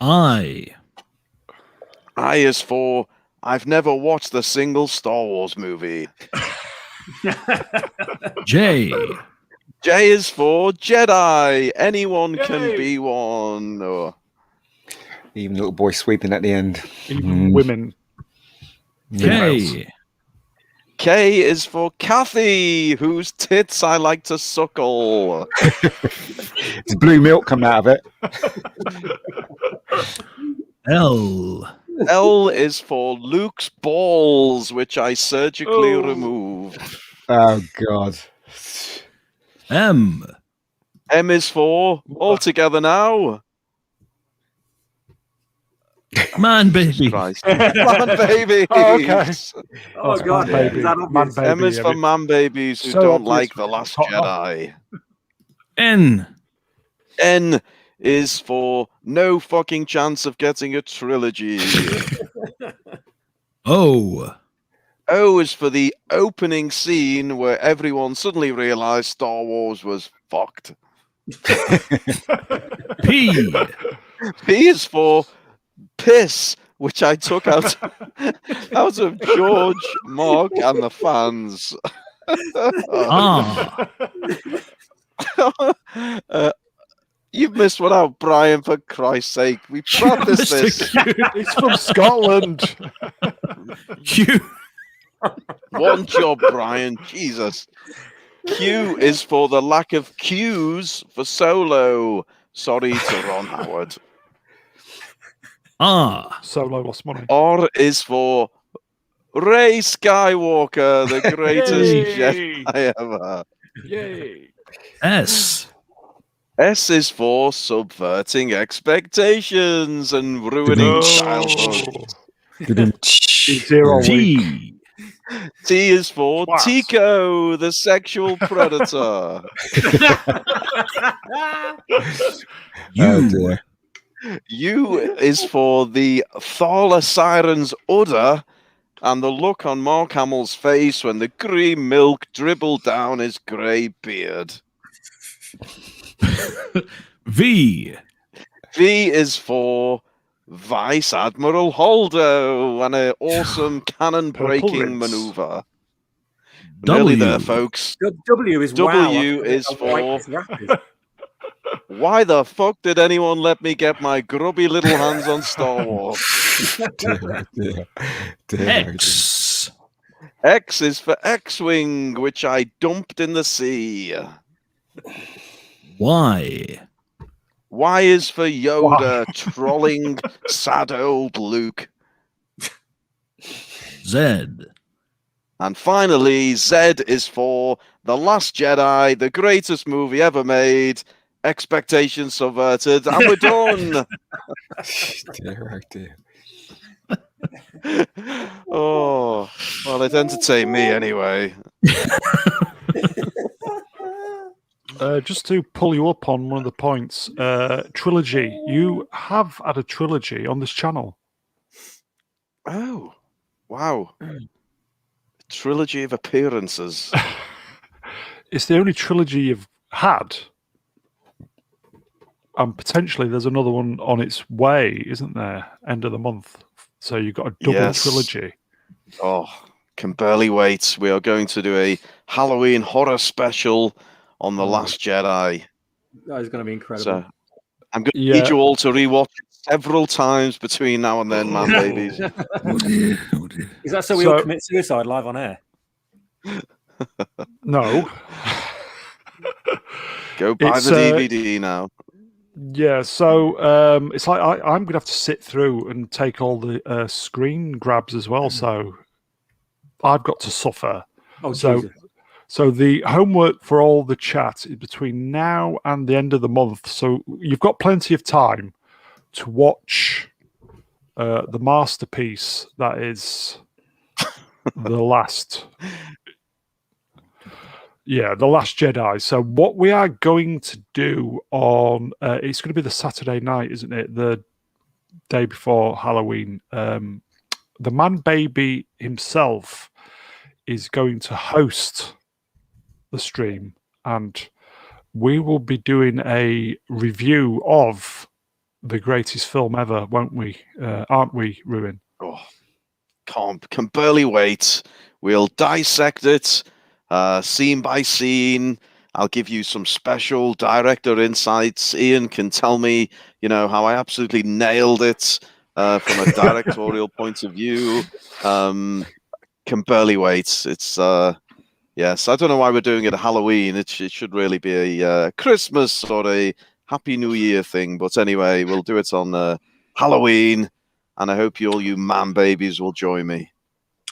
I. I is for I've never watched a single Star Wars movie. J. J is for Jedi. Anyone can Yay. be one. Or Even little boy sweeping at the end. Even women. K. K is for Kathy, whose tits I like to suckle. There's blue milk coming out of it. L. L is for Luke's balls, which I surgically Oh. removed. Oh God. M. M is for all together now. Man, baby. Christ. Man babies. Oh, okay. Oh, That's God. Man Baby. Is that Man obvious? Baby. M is I for mean, man babies who so don't obvious like The from Last top off. Jedi. N. N is for no fucking chance of getting a trilogy. O. O is for the opening scene where everyone suddenly realized Star Wars was fucked. P. P is for piss, which I took out of George, Mark, and the fans. R. You've missed one out, Brian, for Christ's sake. We practiced this. He's from Scotland. Q. One job, Brian. Jesus. Q is for the lack of Q's for Solo. Sorry to Ron Howard. R. Solo lost money. R is for Rey Skywalker, the greatest Yay. Jedi ever. Yay. S. S is for subverting expectations and ruining childhood. Zero week. T. T is for Twice. Tico, the sexual predator. U. Oh dear. U is for the Thala Siren's udder and the look on Mark Hamill's face when the green milk dribbled down his grey beard. V. V is for Vice Admiral Holdo and an awesome cannon-breaking Purple Rinse. maneuver. W. Nearly there, folks. W is W wow. is How white for- this rap is. Why the fuck did anyone let me get my grubby little hands on Star Wars? X. X is for X-Wing, which I dumped in the sea. Y. Y is for Yoda, trolling sad old Luke. Z. And finally, Z is for The Last Jedi, the greatest movie ever made. Expectations subverted, and we're done. Dear, oh dear. Oh, well, it entertained me anyway. Just to pull you up on one of the points, trilogy. You have had a trilogy on this channel. Oh, wow. Trilogy of appearances. It's the only trilogy you've had. And potentially there's another one on its way, isn't there? End of the month. So you've got a double trilogy. Oh, can barely wait. We are going to do a Halloween horror special on The Last Jedi. That is going to be incredible. So I'm going to need you all to rewatch it several times between now and then, man, babies. Oh dear. Oh dear. Is that so we all commit suicide live on air? No. Go buy the DVD now. Yeah, so it's like I'm going to have to sit through and take all the screen grabs as well. So I've got to suffer. Oh, Jesus. So the homework for all the chat is between now and the end of the month. So you've got plenty of time to watch the masterpiece that is The Last Jedi. So what we are going to do on it's going to be the Saturday night, isn't it? The day before Halloween. The man baby himself is going to host the stream, and we will be doing a review of the greatest film ever, won't we? Aren't we, Ruin? Oh, can barely wait. We'll dissect it scene by scene. I'll give you some special director insights. Ian can tell me, how I absolutely nailed it from a directorial point of view. Can barely wait. It's yes, I don't know why we're doing it at Halloween. It should really be a Christmas or a Happy New Year thing. But anyway, we'll do it on Halloween, and I hope all you man babies will join me.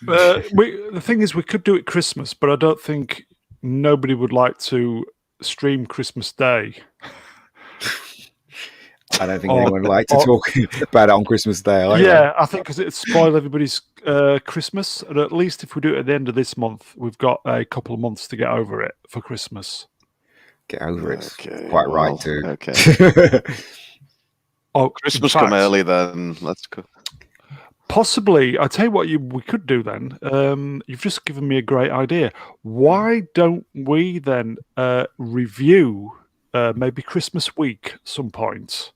The thing is, we could do it Christmas, but I don't think nobody would like to stream Christmas Day. I don't think anyone would like to talk about it on Christmas Day. Yeah, I think because it'd spoil everybody's Christmas. And at least if we do it at the end of this month, we've got a couple of months to get over it for Christmas. Get over it. Okay, Quite right, too. Okay. Christmas fact, come early then. Let's go. Possibly, I tell you what, we could do then. You've just given me a great idea. Why don't we then review maybe Christmas week at some point?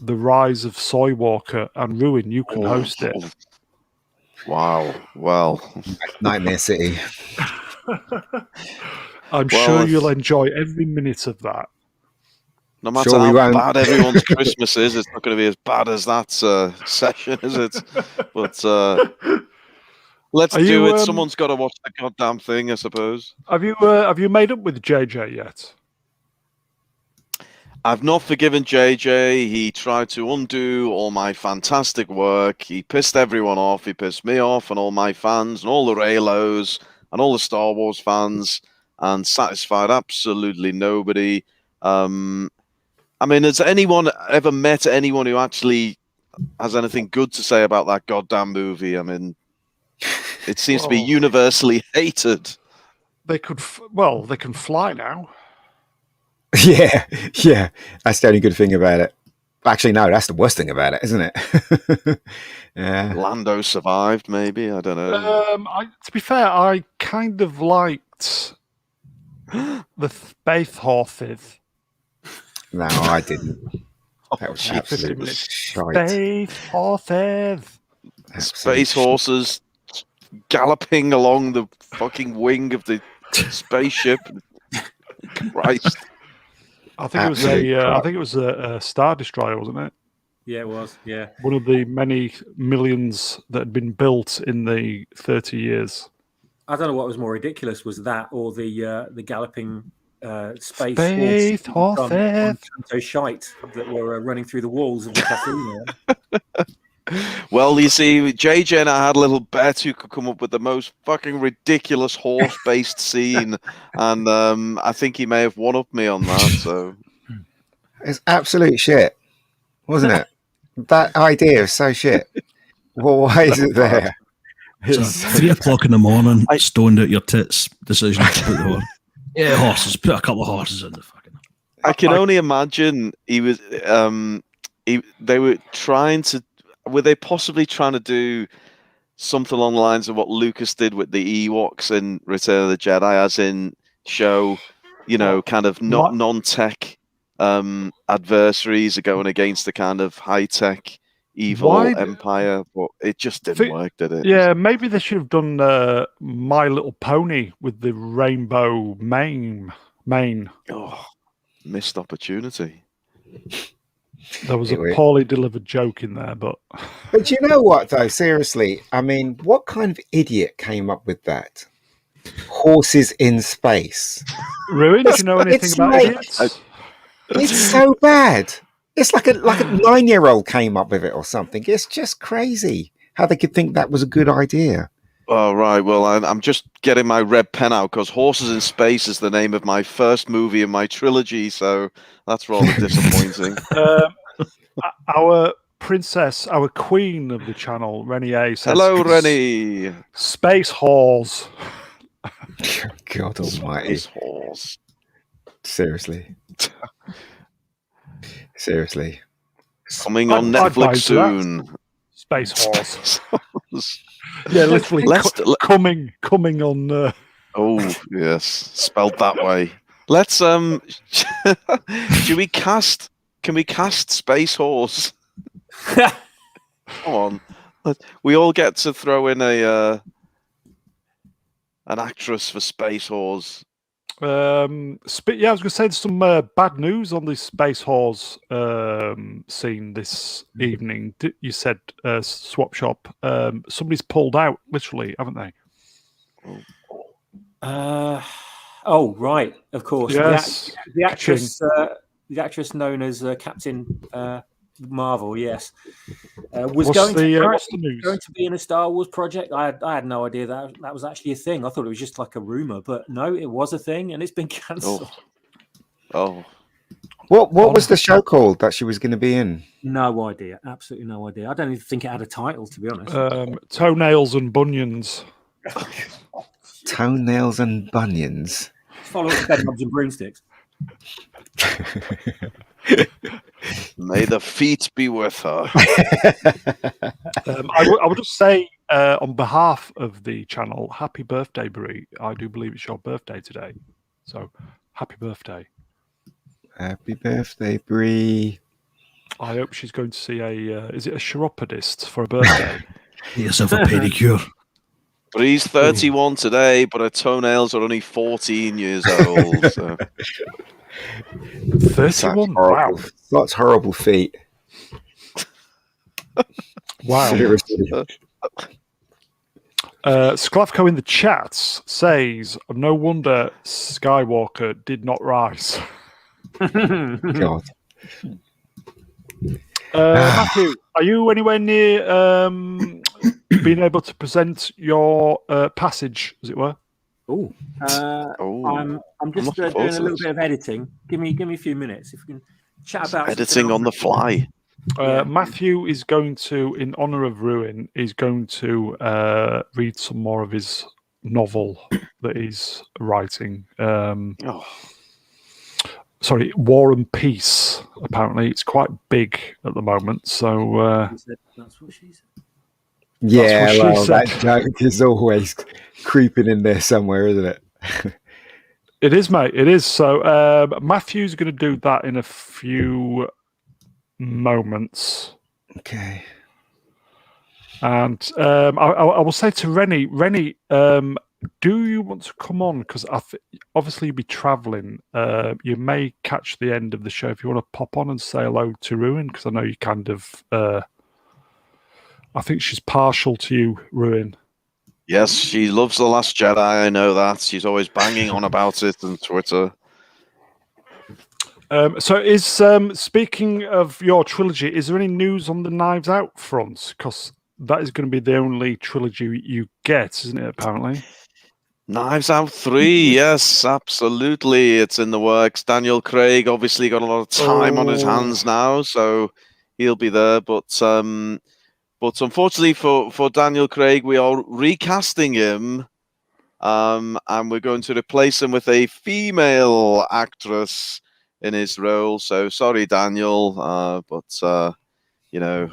The Rise of Soy Walker, and Ruin, you can host it. Wow. Well, Nightmare City. I'm sure you'll enjoy every minute of that. No matter how bad everyone's Christmas is, it's not going to be as bad as that session, is it? But let's do it. Someone's got to watch the goddamn thing, I suppose. Have you made up with JJ yet? I've not forgiven JJ. He tried to undo all my fantastic work. He pissed everyone off. He pissed me off and all my fans and all the Raylos and all the Star Wars fans, and satisfied absolutely nobody. I mean, has anyone ever met anyone who actually has anything good to say about that goddamn movie? I mean, it seems to be universally hated. They could, they can fly now. Yeah. That's the only good thing about it. Actually, no, that's the worst thing about it, isn't it? Yeah. Lando survived, maybe. I don't know. To be fair, I kind of liked the Space Horses. No, I didn't. That was absolutely shite. Space Horses. Space horses galloping along the fucking wing of the spaceship. Christ. I think it was a Star Destroyer, wasn't it? Yeah, it was. Yeah. One of the many millions that had been built in the 30 years. I don't know what was more ridiculous, was that or the galloping space Space horses on horses. Canto shite that were running through the walls of the casino. Well, you see, JJ and I had a little bet who could come up with the most fucking ridiculous horse-based scene, and I think he may have one-upped me on that. So It's absolute shit, wasn't it? That idea is so shit. Well, why is it there? So It's 3 o'clock in the morning, stoned out your tits decision to put the horse. Yeah, horses. Put a couple of horses in the fucking. I can only imagine he was. They were trying to. Were they possibly trying to do something along the lines of what Lucas did with the Ewoks in Return of the Jedi, as in show, kind of not non-tech adversaries are going against the kind of high-tech evil empire, but it just didn't work, did it? Yeah, maybe they should have done My Little Pony with the rainbow mane. Oh, missed opportunity. There was a poorly delivered joke in there, but you know what, though? Seriously, I mean, what kind of idiot came up with that? Horses in space. Ruin, do you know anything about idiots? It's so bad. It's like a 9-year-old came up with it or something. It's just crazy how they could think that was a good idea. Oh, right. Well, I'm just getting my red pen out because Horses in Space is the name of my first movie in my trilogy, so that's rather disappointing. Our princess, our queen of the channel, Rennie A, says, hello, Rennie. Space Halls. God almighty. Space Halls. Seriously. Seriously. Coming on Netflix soon. Space Halls. Yeah, literally coming on. Oh yes, spelled that way. Let's Can we cast Space Horse? Come on, we all get to throw in an actress for Space Horse. Yeah, I was going to say there's some bad news on the Space Horse scene this evening. You said Swapshop. Somebody's pulled out, literally, haven't they? Oh, right, of course. Yes. The actress known as Captain Marvel, yes, was what's going the news? to be in a Star Wars project. I had no idea that was actually a thing. I thought it was just like a rumor, but no, it was a thing, and it's been cancelled. Oh. What was the show called that she was going to be in? No idea. Absolutely no idea. I don't even think it had a title, to be honest. Toenails and Bunions. Toenails and Bunions. Follow up bedknobs and broomsticks. May the feet be with her. I would just say, on behalf of the channel, happy birthday, Brie. I do believe it's your birthday today. So, happy birthday. Happy birthday, Brie. I hope she's going to see is it a chiropodist for a birthday? Get yourself a pedicure. Brie's 31 today, but her toenails are only 14 years old. So. 31? Wow. That's horrible feet. Wow. Sklavko in the chat says, no wonder Skywalker did not rise. God. Matthew, are you anywhere near being able to present your passage, as it were? I'm just doing a little bit of editing. Give me a few minutes if we can chat about editing on the fly. Matthew is going to, in honor of Ruin, is going to read some more of his novel that he's writing. Sorry, War and Peace. Apparently, it's quite big at the moment. So that's what she said. Yeah, well, that joke is always creeping in there somewhere, isn't it? It is, mate. It is. So Matthew's going to do that in a few moments. Okay. And I will say to Rennie, do you want to come on? Because obviously you'll be travelling. You may catch the end of the show if you want to pop on and say hello to Ruin, because I know you kind of. I think she's partial to you, Ruin. Yes, she loves The Last Jedi. I know that. She's always banging on about it on Twitter. So, is speaking of your trilogy, is there any news on the Knives Out front? Because that is going to be the only trilogy you get, isn't it? Apparently. Knives Out 3, yes, absolutely. It's in the works. Daniel Craig obviously got a lot of time on his hands now, so he'll be there. But unfortunately for Daniel Craig, we are recasting him, and we're going to replace him with a female actress in his role. So sorry, Daniel, but you know,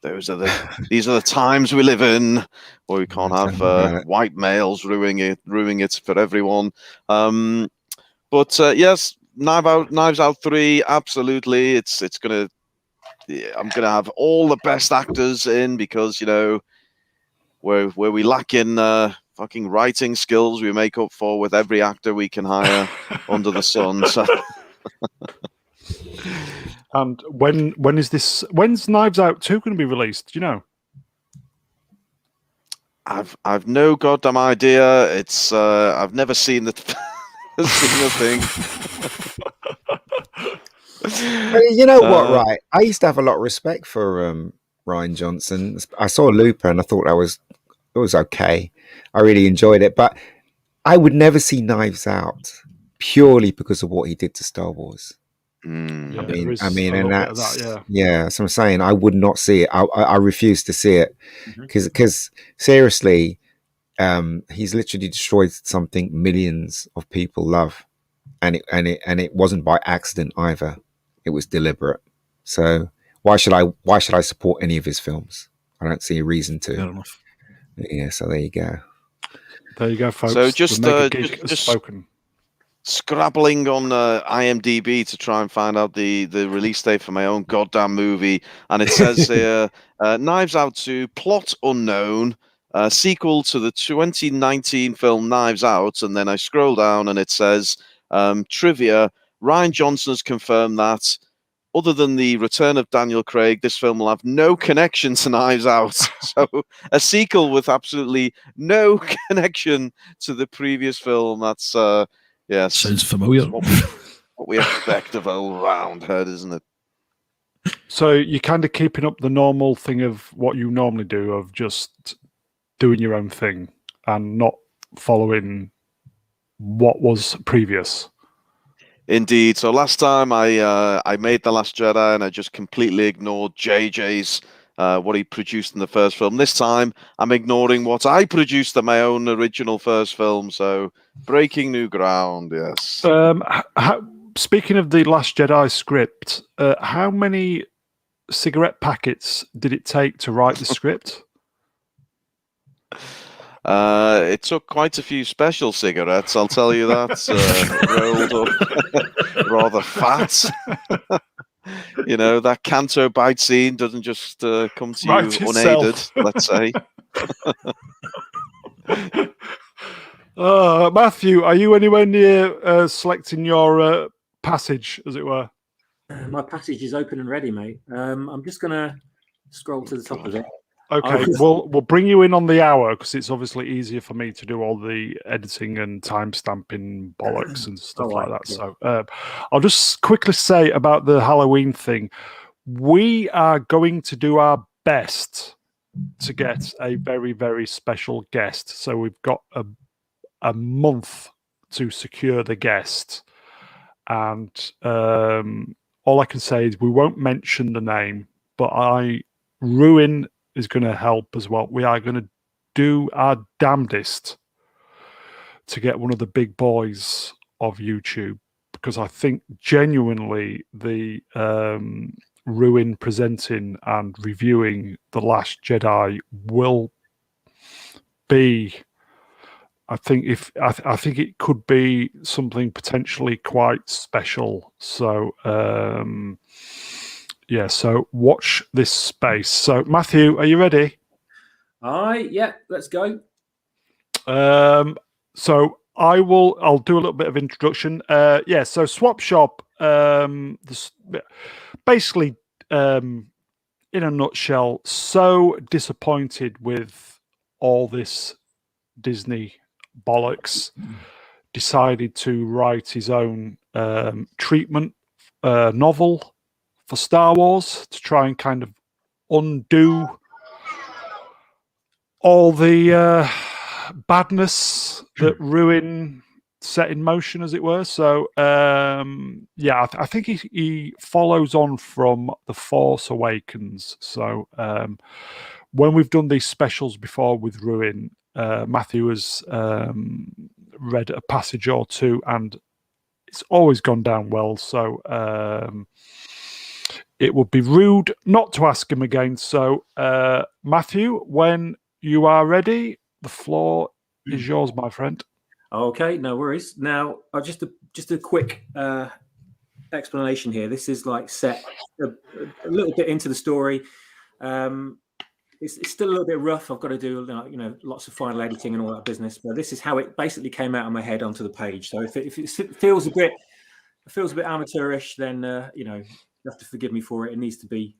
these are the times we live in, where we can't have white males ruining it for everyone. But yes, Knives Out 3, absolutely. I'm gonna have all the best actors in, because where we lack in fucking writing skills, we make up for with every actor we can hire under the sun. So. And when's Knives Out 2 going to be released? Do you know? I've no goddamn idea. It's I've never seen the thing. You know what, right? I used to have a lot of respect for Ryan Johnson. I saw Looper and I thought it was okay. I really enjoyed it, but I would never see Knives Out purely because of what he did to Star Wars. Yeah, I mean, and that's that, yeah. So I'm saying I would not see it. I refuse to see it because seriously, he's literally destroyed something millions of people love, and it wasn't by accident either. It was deliberate. So why should I support any of his films? I don't see a reason to. Fair enough. Yeah. So there you go. There you go, folks. So just spoken. Scrabbling on IMDb to try and find out the release date for my own goddamn movie, and it says here, Knives Out 2, plot unknown, sequel to the 2019 film Knives Out, and then I scroll down and it says, trivia, Ryan Johnson has confirmed that, other than the return of Daniel Craig, this film will have no connection to Knives Out. So a sequel with absolutely no connection to the previous film. That's yes. Sounds familiar. What we expect of old Roundhead, isn't it? So you're kind of keeping up the normal thing of what you normally do, of just doing your own thing and not following what was previous. Indeed. So last time I made The Last Jedi and I just completely ignored JJ's what he produced in the first film. This time I'm ignoring what I produced in my own original first film. So breaking new ground, yes. Speaking of The Last Jedi script, how many cigarette packets did it take to write the script? It took quite a few special cigarettes, I'll tell you that. Rolled up, rather fat. That Canto bite scene doesn't just come to you unaided, let's say. Matthew, are you anywhere near selecting your passage, as it were? My passage is open and ready, mate. I'm just going to scroll to the top of it. Okay, we'll bring you in on the hour, because it's obviously easier for me to do all the editing and timestamping bollocks and stuff like that. Yeah. So I'll just quickly say about the Halloween thing. We are going to do our best to get a very, very special guest. So we've got a month to secure the guest. And all I can say is we won't mention the name, but Ruin is going to help as well. We are going to do our damnedest to get one of the big boys of YouTube, because I think genuinely the Ruin presenting and reviewing The Last Jedi will be, I think it could be something potentially quite special. So yeah, so watch this space. So Matthew, are you ready? Yeah, let's go. So I'll do a little bit of introduction. Yeah, so Swapshop, basically, in a nutshell, so disappointed with all this Disney bollocks, decided to write his own treatment novel for Star Wars to try and kind of undo all the badness that Ruin set in motion, as it were. So yeah, I think he follows on from The Force Awakens. So when we've done these specials before with Ruin, Matthew has read a passage or two, and it's always gone down well. So it would be rude not to ask him again. So Matthew, when you are ready, the floor is yours, my friend. Okay, no worries. Now, just a quick explanation here. This is like set a little bit into the story. It's still a little bit rough. I've got to do lots of final editing and all that business. But this is how it basically came out of my head onto the page. So if it feels a bit amateurish, then you have to forgive me for it. It needs to be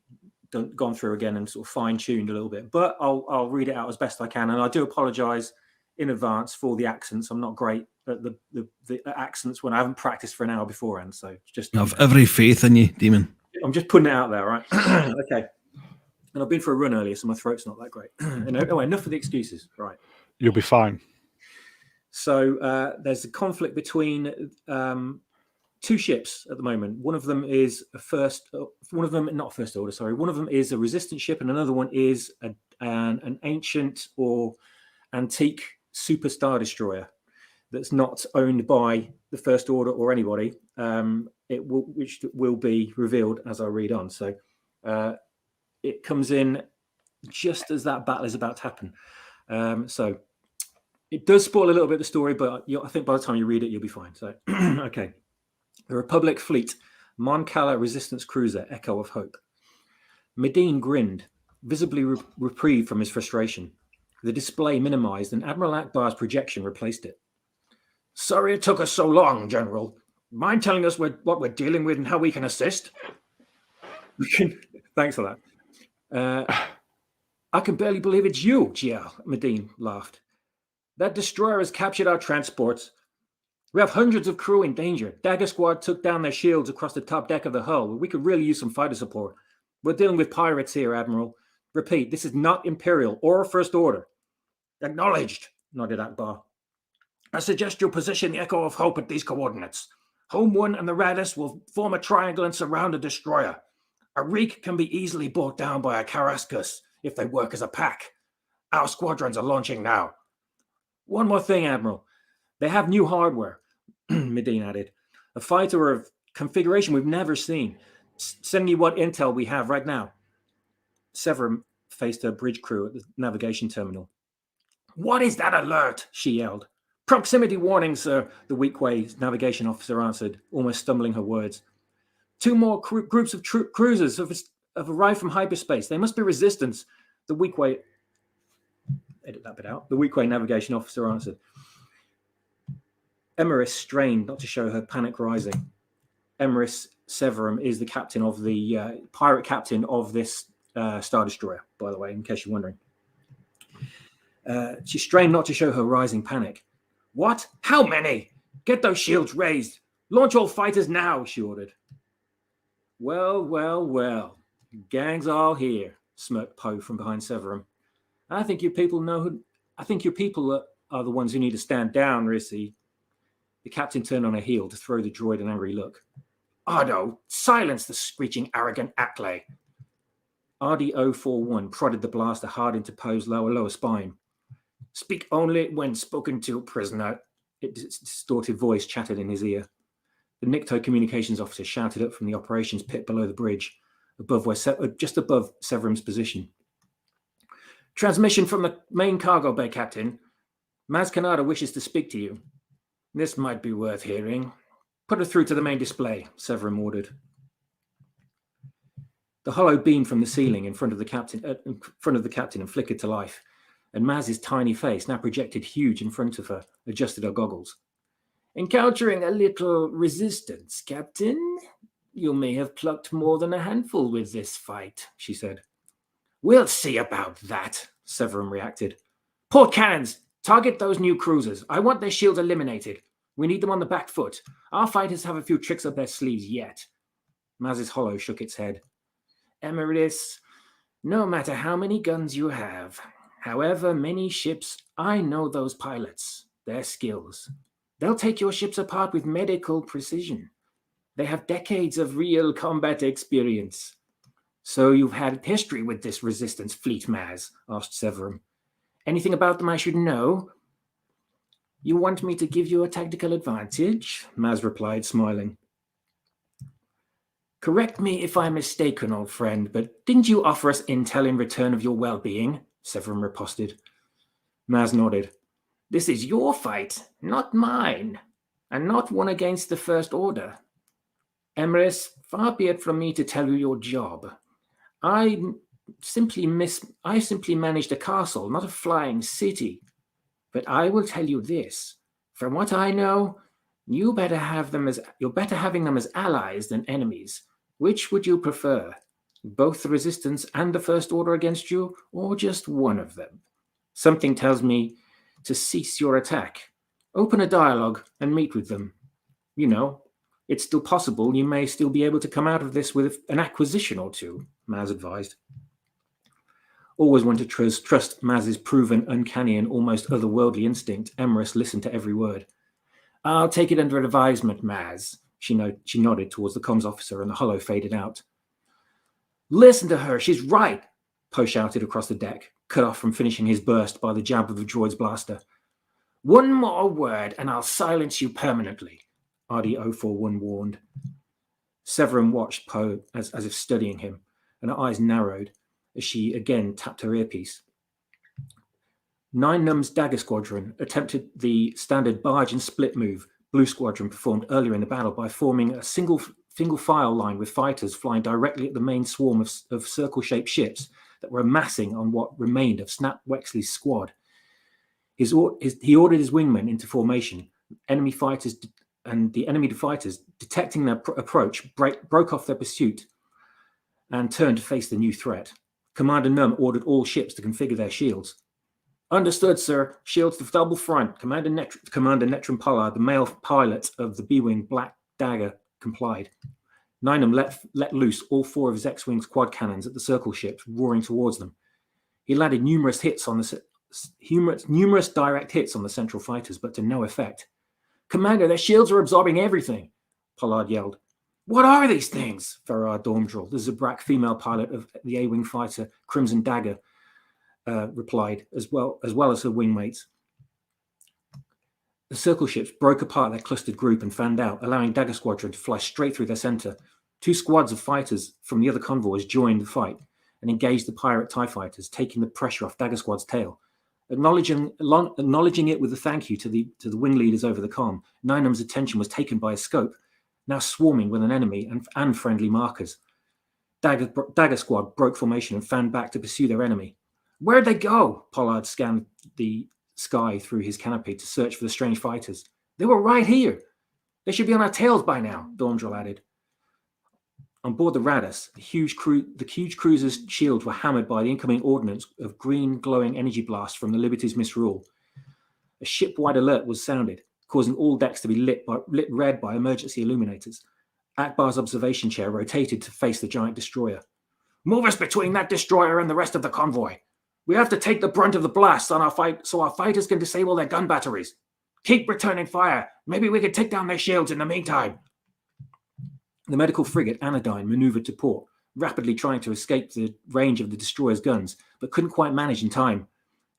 gone through again and sort of fine-tuned a little bit. But I'll read it out as best I can, and I do apologise in advance for the accents. I'm not great at the accents when I haven't practiced for an hour beforehand. So just I have every faith in you, Demon. I'm just putting it out there, right? Okay. And I've been for a run earlier, so my throat's not that great. Anyway, enough of the excuses. Right. You'll be fine. So there's a conflict between two ships at the moment. One of them is not first order. Sorry, one of them is a resistance ship, and another one is an ancient or antique super star destroyer that's not owned by the First Order or anybody. Which will be revealed as I read on. So it comes in just as that battle is about to happen. So it does spoil a little bit of the story, but I think by the time you read it, you'll be fine. So okay. The Republic fleet, Mon Cala resistance cruiser, Echo of Hope. Medine grinned, visibly reprieved from his frustration. The display minimized, and Admiral Akbar's projection replaced it. Sorry it took us so long, General. Mind telling us what we're dealing with and how we can assist? Thanks for that. I can barely believe it's you, Jiao, Medine laughed. That destroyer has captured our transports. We have hundreds of crew in danger. Dagger Squad took down their shields across the top deck of the hull. We could really use some fighter support. We're dealing with pirates here, Admiral. Repeat, this is not Imperial or First Order. Acknowledged, nodded Akbar. I suggest you position the Echo of Hope at these coordinates. Home 1 and the Radis will form a triangle and surround the destroyer. A Reek can be easily brought down by a Carascus if they work as a pack. Our squadrons are launching now. One more thing, Admiral. They have new hardware, Medine added. A fighter of configuration we've never seen. Send me what intel we have right now. Severum faced her bridge crew at the navigation terminal. What is that alert? She yelled. Proximity warning, sir, the Weequay navigation officer answered, almost stumbling her words. 2 more groups of cruisers have arrived from hyperspace. They must be resistance. The Weequay... Edit that bit out. The Weequay navigation officer answered. Emeris strained not to show her panic rising. Emeris Severum is the captain of the pirate captain of this Star Destroyer, by the way, in case you're wondering. She strained not to show her rising panic. What? How many? Get those shields raised. Launch all fighters now, she ordered. Well, well, well. Gang's all here, smirked Poe from behind Severum. I think you people are the ones who need to stand down, Rissy. The captain turned on her heel to throw the droid an angry look. Ardo, silence the screeching, arrogant Ackley. RD-041 prodded the blaster hard into Poe's lower spine. Speak only when spoken to, prisoner. Its distorted voice chattered in his ear. The Nikto communications officer shouted up from the operations pit below the bridge, just above Severum's position. Transmission from the main cargo bay, Captain. Maz Kanata wishes to speak to you. This might be worth hearing. Put her through to the main display, Severum ordered. The hollow beamed from the ceiling in front of the captain and flickered to life. and Maz's tiny face, now projected huge in front of her, adjusted her goggles. Encountering a little resistance, Captain? You may have plucked more than a handful with this fight, she said. We'll see about that, Severin reacted. Port cannons! Target those new cruisers. I want their shields eliminated. We need them on the back foot. Our fighters have a few tricks up their sleeves yet. Maz's hollow shook its head. Emeritus, no matter how many guns you have, however many ships, I know those pilots, their skills. They'll take your ships apart with medical precision. They have decades of real combat experience. So you've had history with this resistance fleet, Maz? Asked Severin. Anything about them I should know? You want me to give you a tactical advantage? Maz replied, smiling. Correct me if I'm mistaken, old friend, but didn't you offer us intel in return of your well-being? Severin riposted. Maz nodded. This is your fight, not mine, and not one against the First Order. Emrys, far be it from me to tell you your job. I simply managed a castle, not a flying city. But I will tell you this. From what I know, you're better having them as allies than enemies. Which would you prefer? Both the Resistance and the First Order against you, or just one of them? Something tells me to cease your attack. Open a dialogue and meet with them. You know, it's still possible you may still be able to come out of this with an acquisition or two, Maz advised. Always one to trust Maz's proven uncanny and almost otherworldly instinct, Emrys listened to every word. I'll take it under advisement, Maz. She nodded towards the comms officer and the hollow faded out. Listen to her, she's right, Poe shouted across the deck, cut off from finishing his burst by the jab of the droid's blaster. One more word and I'll silence you permanently, RD-041 warned. Severin watched Poe as if studying him, and her eyes narrowed as she again tapped her earpiece. Nine Num's Dagger Squadron attempted the standard barge and split move Blue Squadron performed earlier in the battle by forming a single file line with fighters flying directly at the main swarm of circle-shaped ships that were amassing on what remained of Snap Wexley's squad. He ordered his wingmen into formation. The enemy fighters, detecting their approach, broke off their pursuit and turned to face the new threat. Commander Num ordered all ships to configure their shields. Understood, sir. Shields to double front. Commander Netron Pollard, the male pilot of the B-Wing Black Dagger, complied. Ninum let loose all four of his X-Wing's quad cannons at the circle ships, roaring towards them. He landed numerous direct hits on the central fighters, but to no effect. Commander, their shields are absorbing everything, Pollard yelled. What are these things? Farrar Dormdrel, the Zabrak female pilot of the A-Wing fighter Crimson Dagger, replied, as well as her wingmates. The circle ships broke apart their clustered group and fanned out, allowing Dagger Squadron to fly straight through their center. Two squads of fighters from the other convoys joined the fight and engaged the pirate TIE fighters, taking the pressure off Dagger Squad's tail. Acknowledging it with a thank you to the wing leaders over the comm, Ninum's attention was taken by a scope, now swarming with an enemy and friendly markers. Dagger Squad broke formation and fanned back to pursue their enemy. Where'd they go? Pollard scanned the sky through his canopy to search for the strange fighters. They were right here. They should be on our tails by now, Dormdrel added. On board the Radus, the huge cruiser's shields were hammered by the incoming ordnance of green glowing energy blasts from the Liberty's misrule. A ship-wide alert was sounded, causing all decks to be lit red by emergency illuminators. Akbar's observation chair rotated to face the giant destroyer. Move us between that destroyer and the rest of the convoy. We have to take the brunt of the blasts on our fight so our fighters can disable their gun batteries. Keep returning fire. Maybe we can take down their shields in the meantime. The medical frigate Anodyne maneuvered to port, rapidly trying to escape the range of the destroyer's guns, but couldn't quite manage in time.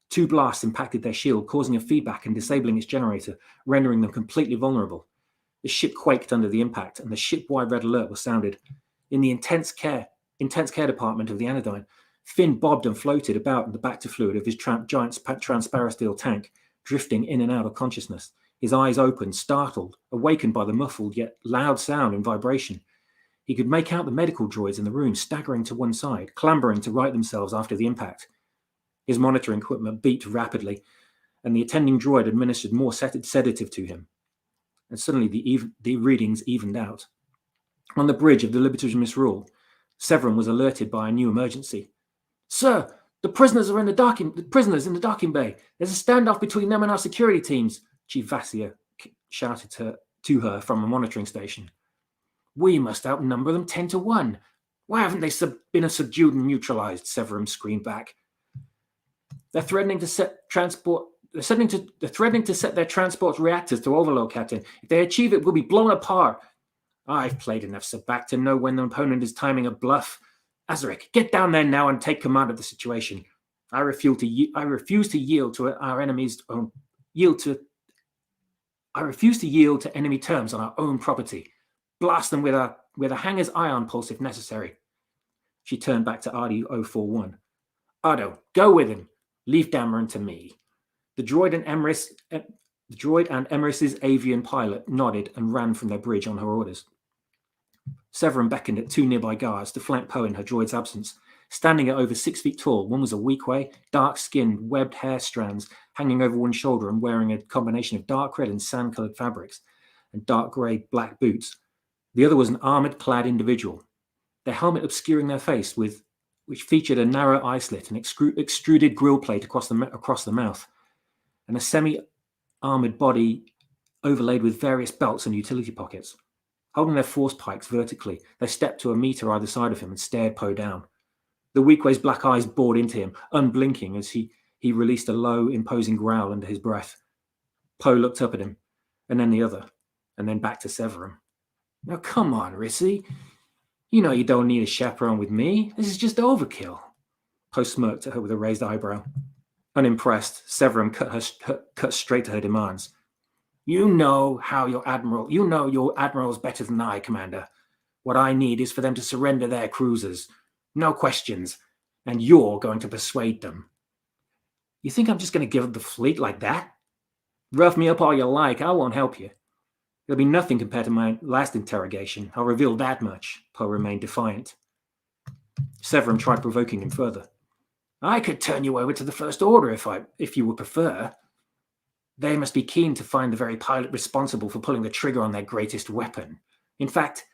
Two blasts impacted their shield, causing a feedback and disabling its generator, rendering them completely vulnerable. The ship quaked under the impact, and the ship-wide red alert was sounded. In the intense care department of the Anodyne, Finn bobbed and floated about in the Bacta fluid of his giant transparent steel tank, drifting in and out of consciousness. His eyes opened, startled, awakened by the muffled yet loud sound and vibration. He could make out the medical droids in the room staggering to one side, clambering to right themselves after the impact. His monitoring equipment beat rapidly, and the attending droid administered more sedative to him. And suddenly the readings evened out. On the bridge of the Liberty's Misrule, Severin was alerted by a new emergency. "Sir, the prisoners in the docking bay. There's a standoff between them and our security teams," Chief Vassia shouted to her from a monitoring station. "We must outnumber them 10 to 1. Why haven't they been subdued and neutralized?" Severin screamed back. They're threatening to set their transport reactors to overload, Captain. If they achieve it, we'll be blown apart. I've played enough Sabak to know when the opponent is timing a bluff. Azaric, get down there now and take command of the situation. I refuse to yield to enemy terms on our own property. Blast them with a hanger's ion pulse if necessary. She turned back to RD-041. Ardo, go with him. Leave Dameron to me. The droid and Emeris's avian pilot nodded and ran from their bridge on her orders. Severin beckoned at 2 nearby guards to flank Poe in her droid's absence. Standing at over 6 feet tall, one was a weak-way, dark-skinned, webbed hair strands hanging over one shoulder and wearing a combination of dark red and sand-coloured fabrics and dark grey black boots. The other was an armoured-clad individual, their helmet obscuring their face, which featured a narrow eye slit and extruded grill plate across the mouth, and a semi-armoured body overlaid with various belts and utility pockets. Holding their force pikes vertically, they stepped to a meter either side of him and stared Poe down. The Weequay's black eyes bored into him, unblinking as he released a low, imposing growl under his breath. Poe looked up at him, and then the other, and then back to Severin. "Now come on, Rissy. You know you don't need a chaperone with me. This is just overkill." Poe smirked at her with a raised eyebrow. Unimpressed, Severin cut straight to her demands. You know your admirals better than I, Commander. What I need is for them to surrender their cruisers. No questions. And you're going to persuade them. You think I'm just going to give up the fleet like that? Rough me up all you like, I won't help you. It'll be nothing compared to my last interrogation. I'll reveal that much. Poe remained defiant. Severin tried provoking him further. I could turn you over to the First Order if you would prefer. They must be keen to find the very pilot responsible for pulling the trigger on their greatest weapon. In fact,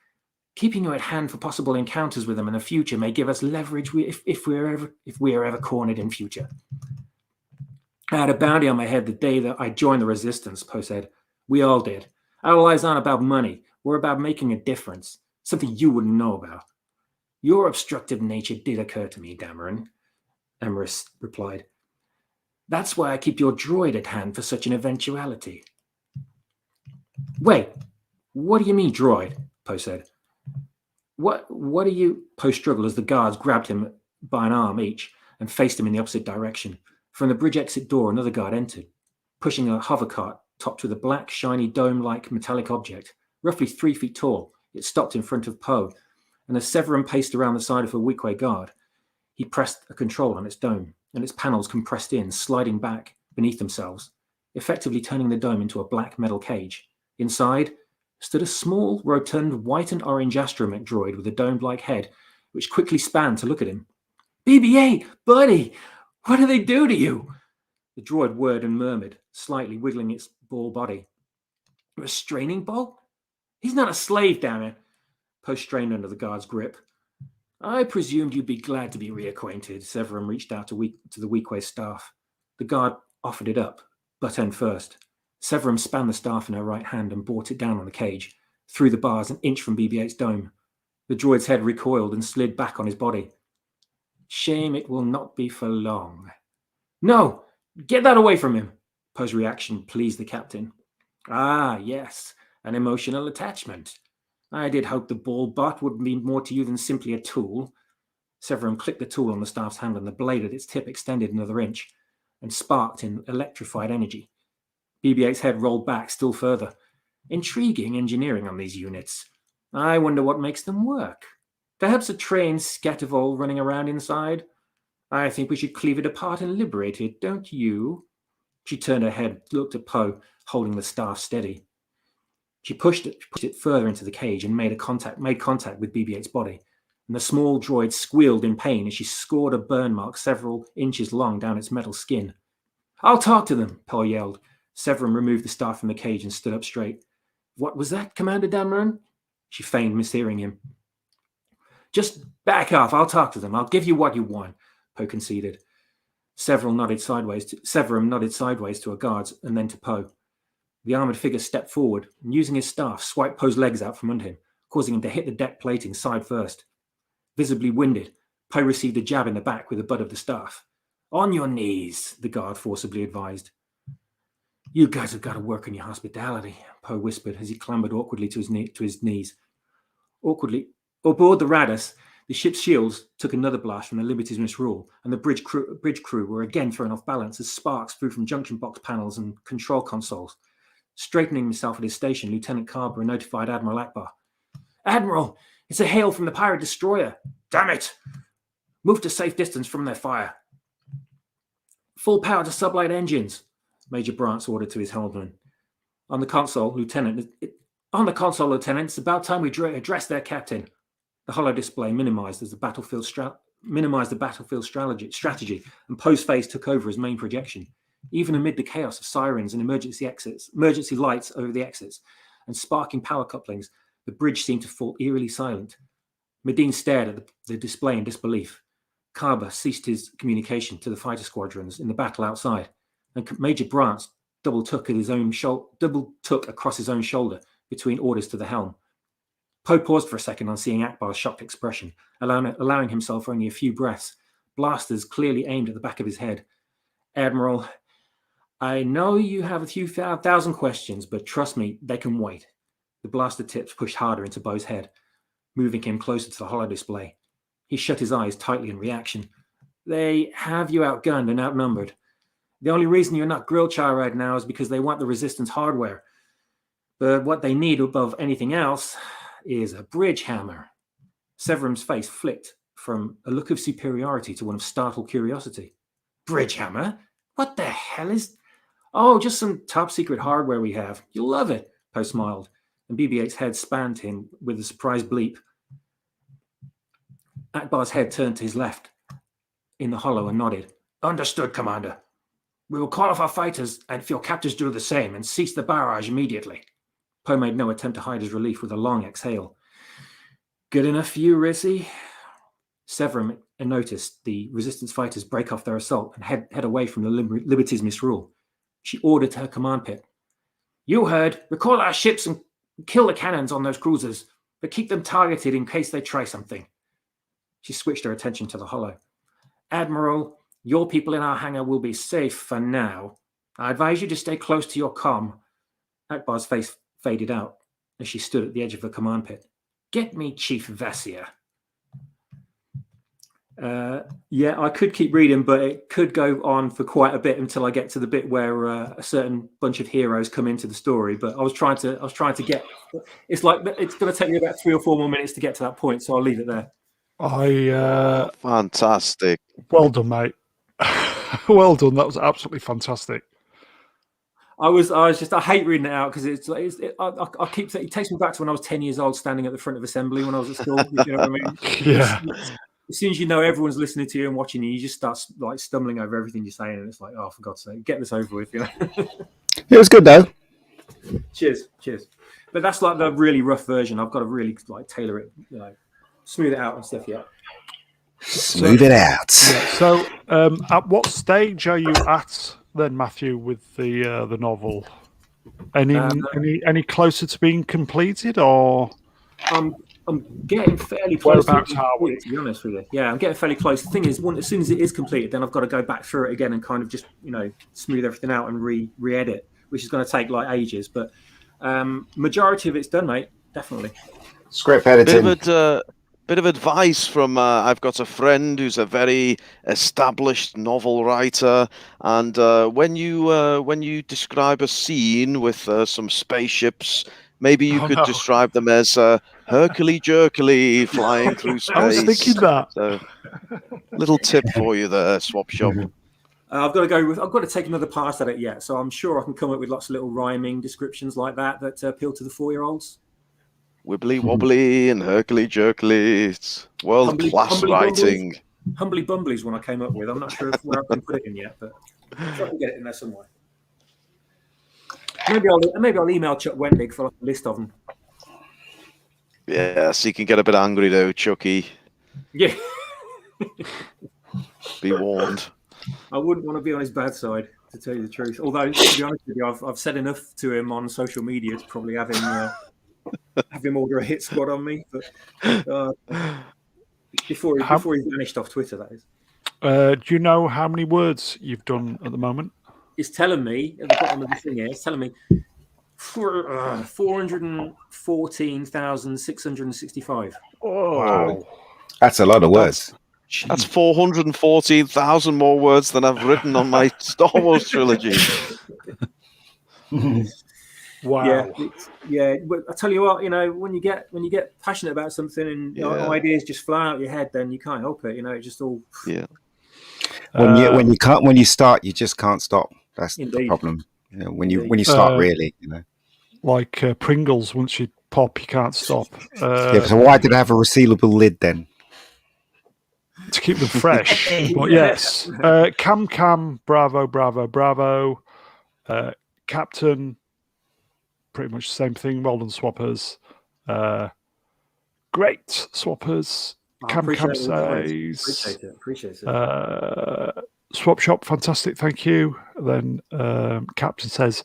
keeping you at hand for possible encounters with them in the future may give us leverage if we are ever cornered in future. I had a bounty on my head the day that I joined the Resistance, Poe said. We all did. Our lives aren't about money. We're about making a difference, something you wouldn't know about. Your obstructive nature did occur to me, Dameron, Emeris replied. That's why I keep your droid at hand for such an eventuality. Wait, what do you mean, droid? Poe said. What are you? Poe struggled as the guards grabbed him by an arm each and faced him in the opposite direction. From the bridge exit door, another guard entered, pushing a hovercart topped with a black, shiny, dome-like metallic object, roughly 3 feet tall. It stopped in front of Poe, and as Severin paced around the side of a Weequay guard, he pressed a control on its dome, and its panels compressed in, sliding back beneath themselves, effectively turning the dome into a black metal cage. Inside stood a small, rotund, white and orange astromech droid with a domed-like head, which quickly span to look at him. BB-8, buddy, what do they do to you? The droid whirred and murmured, slightly wiggling its ball body. A restraining bolt? He's not a slave, damn it. Poe strained under the guard's grip. I presumed you'd be glad to be reacquainted. Severin reached out to the Weequay staff. The guard offered it up, butt end first. Severin spanned the staff in her right hand and brought it down on the cage, through the bars an inch from BB-8's dome. The droid's head recoiled and slid back on his body. Shame it will not be for long. No! Get that away from him! Poe's reaction pleased the captain. Ah, yes, an emotional attachment. I did hope the ball butt would mean more to you than simply a tool. Severin clicked the tool on the staff's hand and the blade at its tip extended another inch and sparked in electrified energy. BB-8's head rolled back still further. Intriguing engineering on these units. I wonder what makes them work. Perhaps a trained scattervol running around inside? I think we should cleave it apart and liberate it, don't you? She turned her head, looked at Poe, holding the staff steady. She pushed it further into the cage and made contact with BB-8's body. and the small droid squealed in pain as she scored a burn mark several inches long down its metal skin. "I'll talk to them," Poe yelled. Severin removed the staff from the cage and stood up straight. "What was that, Commander Dameron?" She feigned mishearing him. "Just back off. I'll talk to them. I'll give you what you want," Poe conceded. Severin nodded sideways to her guards and then to Poe. The armored figure stepped forward and, using his staff, swiped Poe's legs out from under him, causing him to hit the deck plating side first. Visibly winded, Poe received a jab in the back with the butt of the staff. "On your knees," the guard forcibly advised. "You guys have got to work on your hospitality," Poe whispered as he clambered awkwardly to his knees. Awkwardly, aboard the Radis, the ship's shields took another blast from the Liberty's misrule, and the bridge crew were again thrown off balance as sparks flew from junction box panels and control consoles. Straightening himself at his station, Lieutenant Carber notified Admiral Akbar. "Admiral, it's a hail from the pirate destroyer." "Damn it! Move to safe distance from their fire." "Full power to sublight engines," Major Brantz ordered to his helmsman. On the console, Lieutenant, it's about time we address their captain." The holo display minimized the battlefield strategy, and Poe's face took over as main projection. Even amid the chaos of sirens and emergency lights over the exits, and sparking power couplings, the bridge seemed to fall eerily silent. Medine stared at the display in disbelief. Carber ceased his communication to the fighter squadrons in the battle outside, and Major Brantz double took across his own shoulder between orders to the helm. Poe paused for a second on seeing Akbar's shocked expression, allowing himself only a few breaths, blasters clearly aimed at the back of his head. "Admiral, I know you have a few thousand questions, but trust me, they can wait." The blaster tips pushed harder into Poe's head, moving him closer to the holo display. He shut his eyes tightly in reaction. "They have you outgunned and outnumbered. The only reason you're not grilled char right now is because they want the Resistance hardware. But what they need above anything else is a bridge hammer." Severin's face flicked from a look of superiority to one of startled curiosity. "Bridge hammer? What the hell is..." "Oh, just some top secret hardware we have. You'll love it," Poe smiled, and BB-8's head span to him with a surprised bleep. Akbar's head turned to his left in the holo and nodded. "Understood, Commander. We will call off our fighters, and if your captors do the same, and cease the barrage immediately." Poe made no attempt to hide his relief with a long exhale. "Good enough for you, Rissy?" Severin noticed the Resistance fighters break off their assault and head away from the Liberty's misrule. She ordered to her command pit. "You heard. Recall our ships and kill the cannons on those cruisers, but keep them targeted in case they try something." She switched her attention to the holo. "Admiral, your people in our hangar will be safe for now. I advise you to stay close to your comm." Akbar's face faded out as she stood at the edge of the command pit. "Get me Chief Vassia." Yeah, I could keep reading, but it could go on for quite a bit until I get to the bit where a certain bunch of heroes come into the story. But I was trying to get. It's like it's going to take me about 3 or 4 more minutes to get to that point, so I'll leave it there. Fantastic. Well done, mate. Well done. That was absolutely fantastic. I hate reading it out because I keep it takes me back to when I was 10 years old, standing at the front of assembly when I was at school. You know what I mean? Yeah. As soon as you know everyone's listening to you and watching you, you just start like stumbling over everything you're saying, and it's like, oh, for God's sake, get this over with. You know. It was good though. Cheers. But that's like the really rough version. I've got to really like tailor it, smooth it out and stuff. Yeah. Smooth it out. Yeah. So, at what stage are you at then, Matthew, with the novel? Any closer to being completed, or? I'm getting fairly close. Whereabouts are we? To be honest with you, yeah, I'm getting fairly close. The thing is, as soon as it is completed, then I've got to go back through it again and kind of just smooth everything out and re-edit, which is going to take like ages. But majority of it's done, mate. Definitely. Script editing. Bit of advice from I've got a friend who's a very established novel writer, and when you describe a scene with some spaceships, maybe you could describe them as hercules-jerkily flying through space. I was thinking that. So, little tip for you there, Swapshop. I've got to take another pass at it yet, so I'm sure I can come up with lots of little rhyming descriptions like that appeal to the 4-year-olds. Wibbly wobbly and herkly jerkly. It's world class writing. Humbly Bumbly is one I came up with. I'm not sure where I can put it in yet, but I'm sure I can get it in there somewhere. Maybe I'll email Chuck Wendig for like a list of them. Yeah, so you can get a bit angry though, Chucky. Yeah. Be warned. I wouldn't want to be on his bad side, to tell you the truth. Although, to be honest with you, I've said enough to him on social media to probably have him order a hit squad on me. But before he vanished off Twitter, that is. Do you know how many words you've done at the moment? It's telling me at the bottom of the thing here. It's telling me 414,665. Oh, wow. That's a lot of words. That's 414,000 more words than I've written on my Star Wars trilogy. Wow. Yeah. But I tell you what, when you get passionate about something and ideas just fly out your head, then you can't help it. It just all. Yeah. When you start, you just can't stop. That's Indeed. the problem. When you start, really, Like Pringles, once you pop, you can't stop. So why did I have a resealable lid then? To keep them fresh. But yes. Cam, bravo. Captain, pretty much the same thing. Well done, swappers. Great swappers. Cam says. Appreciate it. Swapshop, fantastic, thank you. Then Captain says,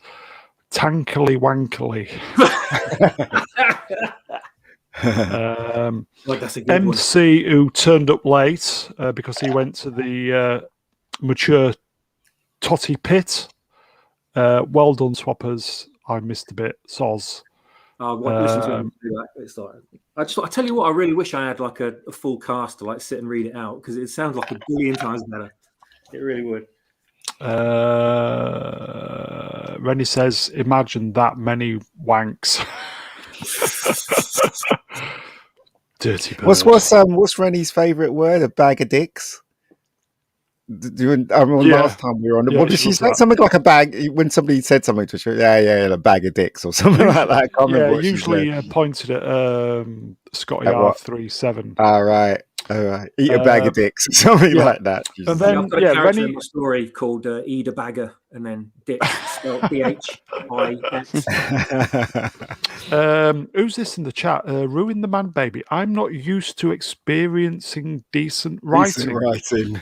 tankily wankily. That's a good MC, who turned up late because he went to the mature totty pit. Well done, swappers. I missed a bit. Soz. Listen to him do that. It's like, I tell you what, I really wish I had like a full cast to like sit and read it out, because it sounds like a billion times better. It really would. Rennie says, imagine that many wanks. Dirty bird. What's Rennie's favourite word? A bag of dicks? Last time we were on, what did she say? Something like a bag. When somebody said something to her, a bag of dicks or something like that. I can't remember what usually she said. Pointed at Scotty R37. All right. Eat a bag of dicks, something like that. And then, I've got a character in my story called Eda Bagger, and then Dick spelled BHIX. Who's this in the chat? Ruin the man, baby. I'm not used to experiencing decent writing.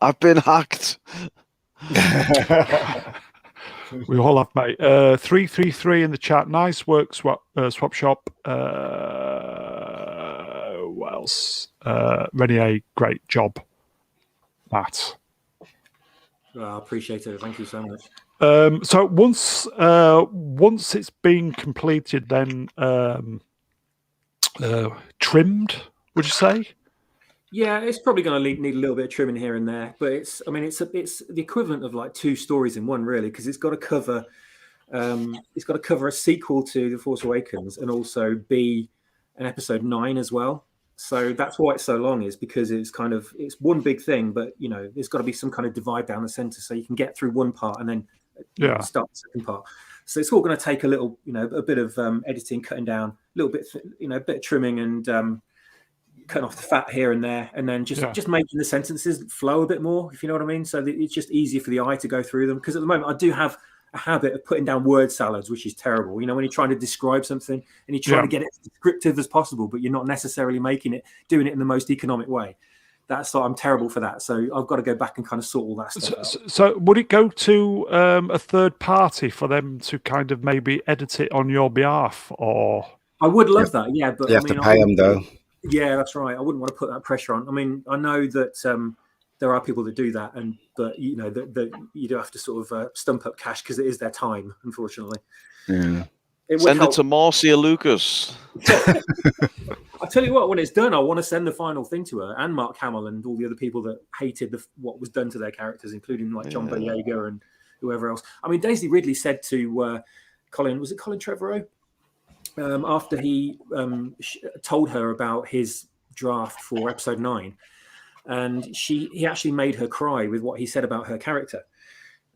I've been hacked. We all have, mate. 333 in the chat. Nice work, Swapshop. What else? Renier, great job. Matt. I appreciate it. Thank you so much. So once it's been completed, then trimmed, would you say? Yeah, it's probably going to need a little bit of trimming here and there, but it's the equivalent of like two stories in one, really, because it's got to cover a sequel to The Force Awakens and also be an episode 9 as well. So that's why it's so long, is because it's one big thing, but there's got to be some kind of divide down the center so you can get through one part and then start the second part. So it's all going to take a little, a bit of editing, cutting down, a little bit, a bit of trimming and cutting off the fat here and there, and then just making the sentences flow a bit more, if you know what I mean. So that it's just easier for the eye to go through them. Because at the moment, I do have a habit of putting down word salads, which is terrible. When you're trying to describe something and you're trying to get it as descriptive as possible, but you're not necessarily doing it in the most economic way. I'm terrible for that. So I've got to go back and kind of sort all that stuff out. So would it go to a third party for them to kind of maybe edit it on your behalf, or? I would love that, yeah, but you have to pay them though. Yeah, that's right. I wouldn't want to put that pressure on. I mean, I know that there are people that do that, but you do have to sort of stump up cash because it is their time, unfortunately. Yeah. Send it to Marcia Lucas. I tell you what, when it's done, I want to send the final thing to her and Mark Hamill and all the other people that hated what was done to their characters, including like John Boyega and whoever else. I mean, Daisy Ridley said to Colin Trevorrow? After he told her about his draft for episode 9, and he actually made her cry with what he said about her character.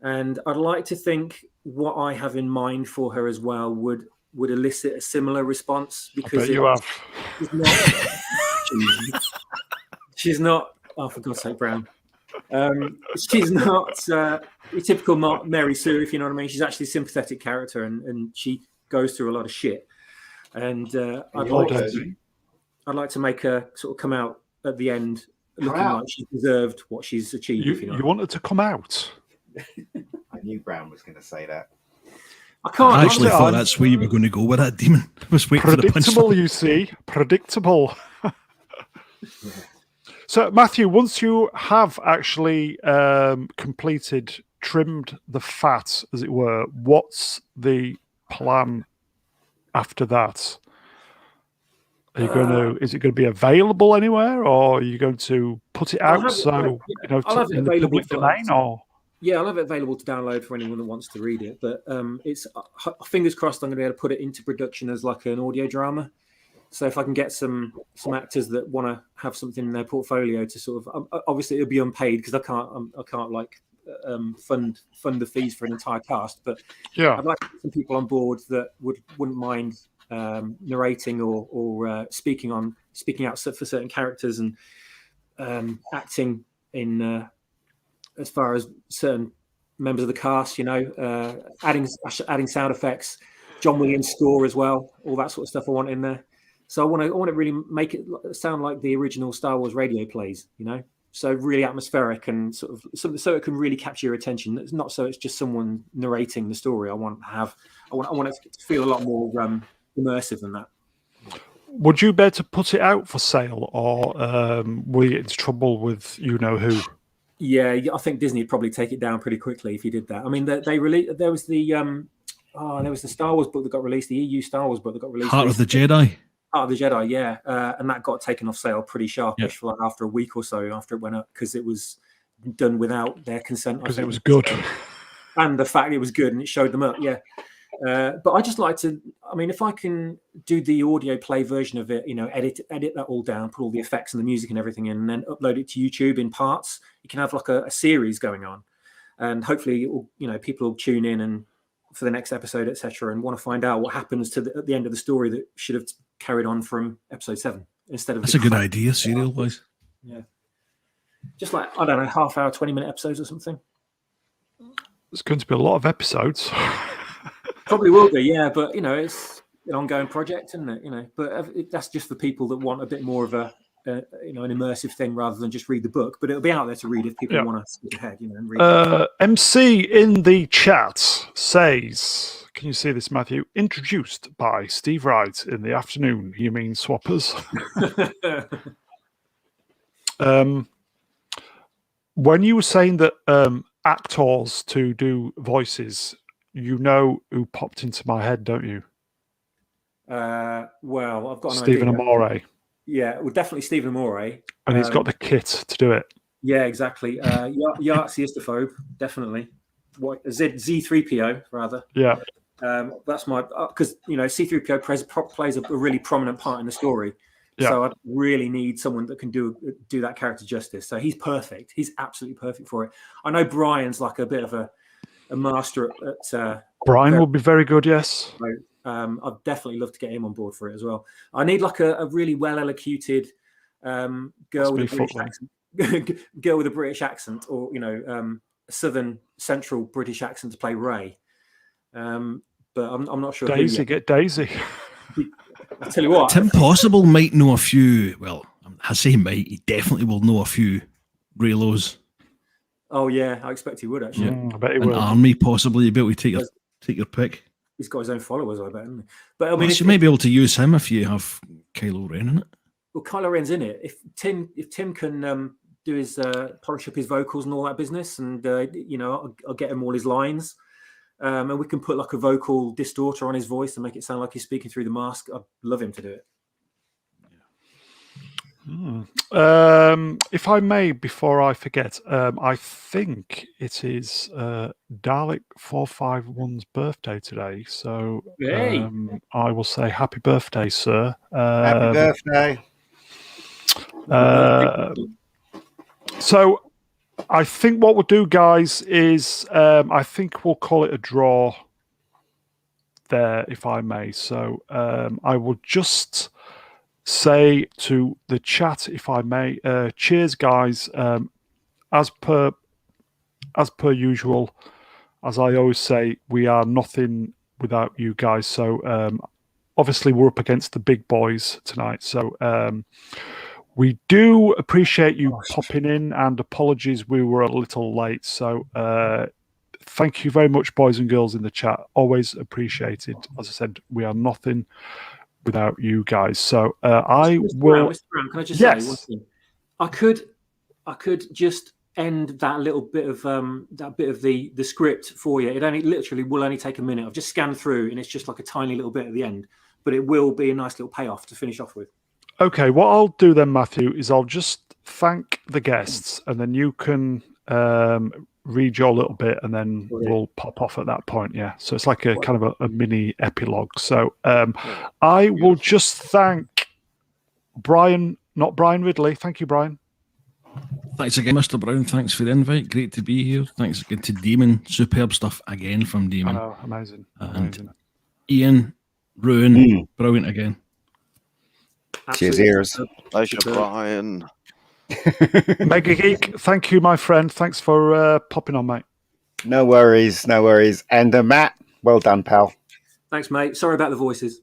And I'd like to think what I have in mind for her as well would elicit a similar response, because I bet you have. She's not. Oh, for God's sake, Brown. She's not your typical Mary Sue, if you know what I mean. She's actually a sympathetic character, and she goes through a lot of shit. And I'd like to make her sort of come out at the end looking like she's deserved what she's achieved. You want her to come out? I knew Brown was going to say that. I actually thought that's where you were going to go with that, Demon. I was waiting for the predictable, you see. Predictable. So, Matthew, once you have actually trimmed the fat, as it were, what's the plan after that? Are you going to? Is it going to be available anywhere, or are you going to put it out in the public domain? Or I'll have it available to download for anyone that wants to read it. But it's fingers crossed I'm going to be able to put it into production as like an audio drama. So if I can get some actors that want to have something in their portfolio to sort of, obviously it'll be unpaid because I can't like fund the fees for an entire cast. But I'd like to get some people on board that wouldn't mind narrating or speaking out for certain characters and acting in as far as certain members of the cast. Adding sound effects, John Williams score as well, all that sort of stuff I want in there. So I want to really make it sound like the original Star Wars radio plays, so really atmospheric and sort of so it can really capture your attention. It's not so it's just someone narrating the story. I want it to feel a lot more immersive than that. Would you be able to put it out for sale, or will you get into trouble with who? Yeah, I think Disney would probably take it down pretty quickly if you did that. I mean, they released. There was the Star Wars book that got released, the EU Star Wars book that got released. Heart of the Jedi. Heart of the Jedi, yeah, and that got taken off sale pretty sharpish for after a week or so after it went up, because it was done without their consent. Because it was good, and the fact it was good and it showed them up, yeah. But I just like to. I mean, if I can do the audio play version of it, edit that all down, put all the effects and the music and everything in, and then upload it to YouTube in parts, you can have like a series going on, and hopefully, people will tune in and for the next episode, etc., and want to find out what happens at the end of the story that should have carried on from episode 7 instead of. That's a good idea, serial wise. Yeah, just like, I don't know, half-hour, 20-minute episodes or something. There's going to be a lot of episodes. Probably will be, yeah, but it's an ongoing project, isn't it? But that's just for people that want a bit more of an immersive thing rather than just read the book. But it'll be out there to read if people want to skip ahead, and read. MC in the chat says, "Can you see this, Matthew? Introduced by Steve Wright in the afternoon. You mean swappers?" When you were saying that actors to do voices, who popped into my head, don't you? Well, I've got Stephen Amore. Yeah, well, definitely Stephen Amore. And he's got the kit to do it. Yeah, exactly. Yahtzee Istophobe, definitely. Z3PO, rather. Yeah. That's my... Because, C3PO plays a really prominent part in the story. Yeah. So I really need someone that can do that character justice. So he's perfect. He's absolutely perfect for it. I know Brian's like a bit of a master at... Brian will be very good, yes. I'd definitely love to get him on board for it as well. I need like a really well-elocuted girl with a British accent. Girl with a British accent, or a southern central British accent to play Ray. But I'm not sure. Daisy, get Daisy. I'll tell you what. Tim Possible might know a few. Well, I say might. He definitely will know a few Raylos. Oh yeah, I expect he would actually. I bet he will. Army possibly. You'll be able to take your pick. He's got his own followers, I bet. Hasn't he? But I mean, you may be able to use him if you have Kylo Ren in it. Well, Kylo Ren's in it. If Tim can do his polish up his vocals and all that business, and I'll get him all his lines, and we can put like a vocal distorter on his voice and make it sound like he's speaking through the mask. I'd love him to do it. If I may, before I forget, I think it is Dalek 451's birthday today, so I will say happy birthday, sir. Happy birthday. So I think what we'll do, guys, is I think we'll call it a draw there, if I may. So I will just say to the chat, if I may, cheers, guys. As per usual, as I always say, we are nothing without you guys. So obviously we're up against the big boys tonight. So we do appreciate you popping in, and apologies we were a little late. So thank you very much, boys and girls in the chat. Always appreciated. As I said, we are nothing without you guys. So I will. Mr. Brown, can I just Yes. say one thing? I could just end that little bit of the script for you. It only literally will only take a minute. I've just scanned through, and it's just like a tiny little bit at the end, but it will be a nice little payoff to finish off with. Okay, what I'll do then, Matthew, is I'll just thank the guests, and then you can read your little bit, and then we'll pop off at that point. Yeah, so it's like a kind of a mini epilogue. So I will just thank Brian, not Brian Ridley. Thank you, Brian. Thanks again, Mr. Brown. Thanks for the invite. Great to be here. Thanks again to Damon. Superb stuff again from Damon. Oh, amazing. And Ian, Ruin, brilliant again. Cheers, ears. Pleasure, Brian. Mega Geek, thank you, my friend. Thanks for popping on, mate. No worries, no worries. And Matt, well done, pal. Thanks, mate. Sorry about the voices.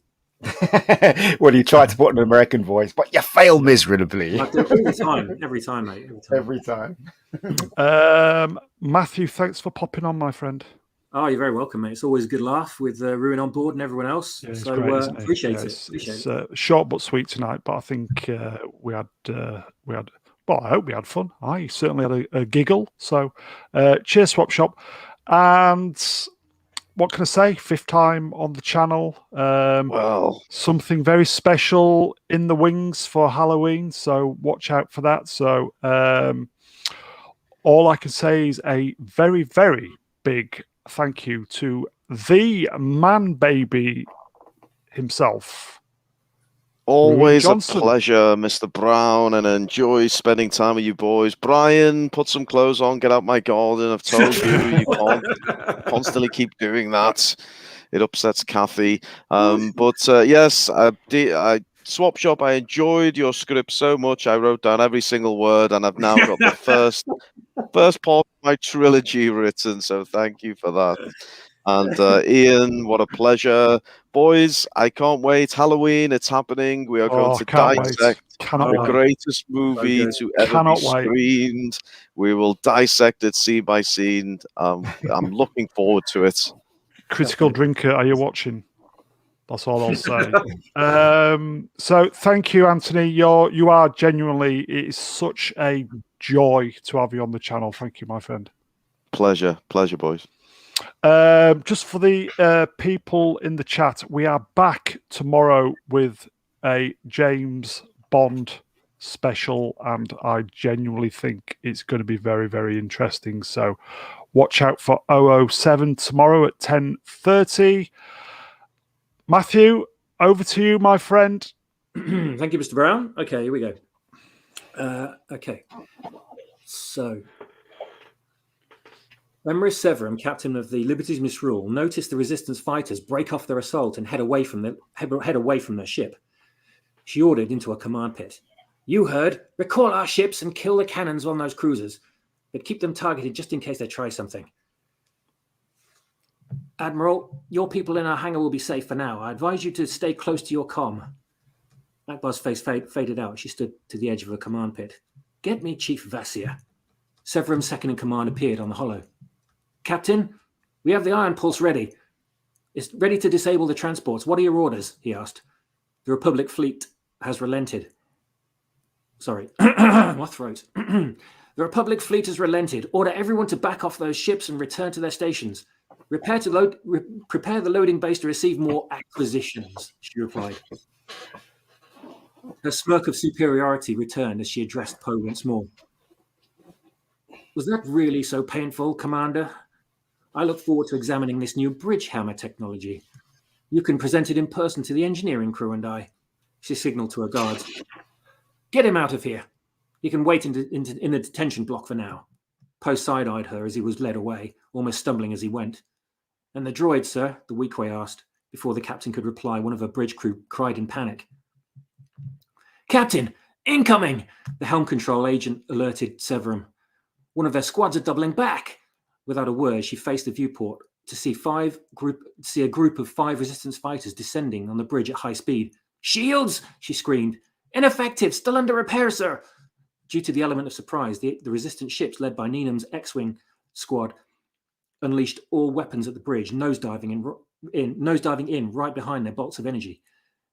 Well, you tried to put an American voice, but you failed miserably. I do it every time, mate. Every time. Matthew, thanks for popping on, my friend. Oh, you're very welcome, mate. It's always a good laugh with Ruin on board and everyone else. Yeah, so great, appreciate it. It's short but sweet tonight, but I think we had. Well, I hope we had fun. I certainly had a giggle. So, cheers, Swapshop. And what can I say? 5th time on the channel. Well, something very special in the wings for Halloween. So watch out for that. So all I can say is a very, very big thank you to the man baby himself. always a Johnson. pleasure, Mr. Brown, and enjoy spending time with you boys. Brian, put some clothes on, get out my garden. I've told you can't constantly keep doing that. It upsets Kathy. But yes, Swapshop, I enjoyed your script so much. I wrote down every single word, and I've now got the first part of my trilogy written. So thank you for that. And Ian, what a pleasure. Boys, I can't wait. Halloween, it's happening. We are going to dissect the greatest movie to ever be screened. We will dissect it scene by scene. I'm looking forward to it. Critical Drinker, are you watching? That's all I'll say. So thank you, Anthony. You are genuinely, it is such a joy to have you on the channel. Thank you, my friend. Pleasure, boys. Just for the people in the chat, we are back tomorrow with a James Bond special, and I genuinely think it's going to be very, very interesting. So watch out for 007 tomorrow at 10:30. Matthew, over to you, my friend. Thank you, Mr. Brown. Okay, here we go. Okay, so when Maria Severum, captain of the Liberty's Misrule, noticed the resistance fighters break off their assault and head away from their ship, she ordered into a command pit. "You heard. Recall our ships and kill the cannons on those cruisers, but keep them targeted just in case they try something. Admiral, your people in our hangar will be safe for now. I advise you to stay close to your comm." Akbar's face faded out. She stood to the edge of a command pit. "Get me Chief Vassia." Severum's second in command appeared on the holo. "Captain, we have the Iron Pulse ready. It's ready to disable the transports. What are your orders?" he asked. "The Republic fleet has relented." Sorry, my throat. "The Republic fleet has relented. Order everyone to back off those ships and return to their stations. Prepare the loading base to receive more acquisitions," she replied. Her smirk of superiority returned as she addressed Poe once more. "Was that really so painful, Commander? I look forward to examining this new bridge hammer technology. You can present it in person to the engineering crew and I." She signaled to her guards. "Get him out of here. He can wait in the detention block for now." Poe side-eyed her as he was led away, almost stumbling as he went. "And the droid, sir?" the Weequay asked. Before the captain could reply, one of her bridge crew cried in panic. "Captain, incoming!" The helm control agent alerted Severum. "One of their squads are doubling back." Without a word, she faced the viewport to see a group of 5 resistance fighters descending on the bridge at high speed. "Shields!" she screamed. "Ineffective! Still under repair, sir!" Due to the element of surprise, the resistance ships led by Neenham's X-Wing squad unleashed all weapons at the bridge, nosediving in right behind their bolts of energy.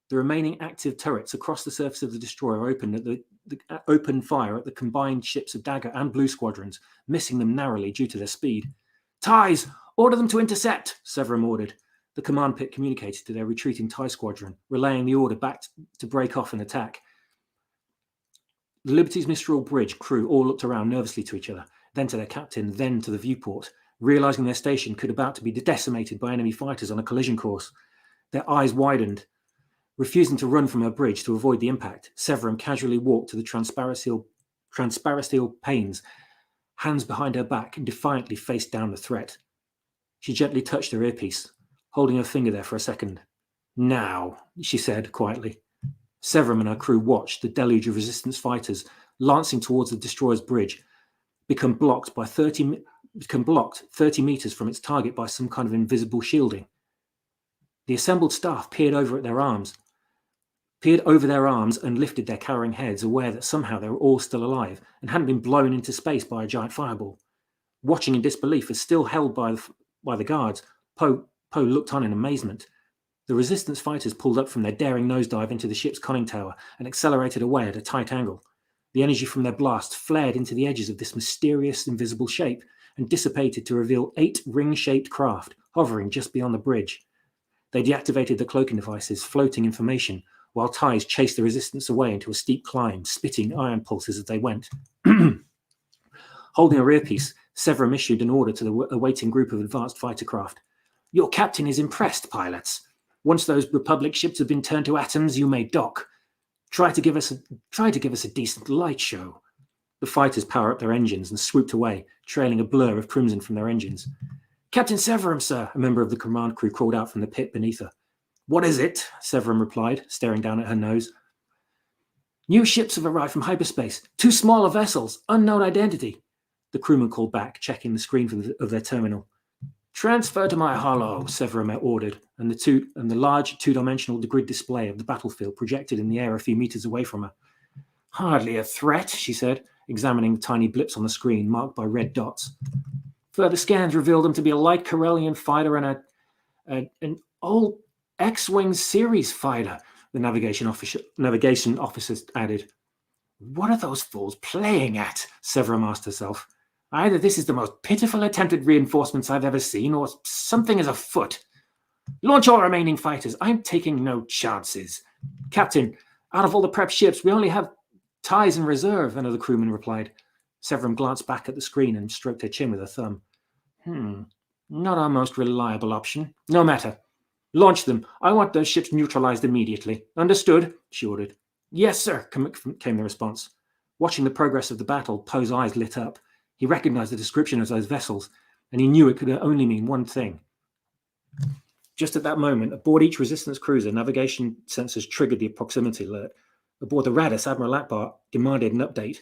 The remaining active turrets across the surface of the destroyer opened fire at the combined ships of Dagger and Blue squadrons, missing them narrowly due to their speed. "TIEs, order them to intercept," Severum ordered. The command pit communicated to their retreating TIE squadron, relaying the order back to break off and attack. The Liberty's Mistral Bridge crew all looked around nervously to each other, then to their captain, then to the viewport, realizing their station could about to be decimated by enemy fighters on a collision course. Their eyes widened. Refusing to run from her bridge to avoid the impact, Severum casually walked to the transparasteel panes, hands behind her back, and defiantly faced down the threat. She gently touched her earpiece, holding her finger there for a second. "Now," she said quietly. Severum and her crew watched the deluge of resistance fighters lancing towards the destroyer's bridge become blocked 30 meters from its target by some kind of invisible shielding. The assembled staff peered over their arms and lifted their cowering heads, aware that somehow they were all still alive and hadn't been blown into space by a giant fireball. Watching in disbelief as still held by the guards, Poe looked on in amazement. The resistance fighters pulled up from their daring nosedive into the ship's conning tower and accelerated away at a tight angle. The energy from their blast flared into the edges of this mysterious invisible shape and dissipated to reveal 8 ring-shaped craft hovering just beyond the bridge. They deactivated the cloaking devices, floating information, while TIEs chased the resistance away into a steep climb, spitting ion pulses as they went. Holding her earpiece, Severum issued an order to the awaiting group of advanced fighter craft. "Your captain is impressed, pilots. Once those Republic ships have been turned to atoms, you may dock. Try to give us a decent light show." The fighters powered up their engines and swooped away, trailing a blur of crimson from their engines. "Captain Severum, sir," a member of the command crew crawled out from the pit beneath her. "What is it?" Severum replied, staring down at her nose. "New ships have arrived from hyperspace. 2 smaller vessels, unknown identity." The crewman called back, checking the screen of their terminal. "Transfer to my holo," Severum ordered, and the large 2-dimensional grid display of the battlefield projected in the air a few meters away from her. "Hardly a threat," she said, examining the tiny blips on the screen marked by red dots. Further scans revealed them to be a light Corellian fighter and an old X-Wing series fighter, the navigation officer added. "What are those fools playing at?" Severum asked herself. "Either this is the most pitiful attempted reinforcements I've ever seen, or something is afoot. Launch all remaining fighters. I'm taking no chances." "Captain, out of all the prep ships, we only have TIEs in reserve," another crewman replied. Severum glanced back at the screen and stroked her chin with her thumb. Not our most reliable option. No matter. Launch them. I want those ships neutralized immediately. Understood?" she ordered. "Yes, sir," came the response. Watching the progress of the battle, Poe's eyes lit up. He recognized the description of those vessels, and he knew it could only mean one thing. Just at that moment, aboard each resistance cruiser, navigation sensors triggered the proximity alert. Aboard the Radis, Admiral Akbar demanded an update.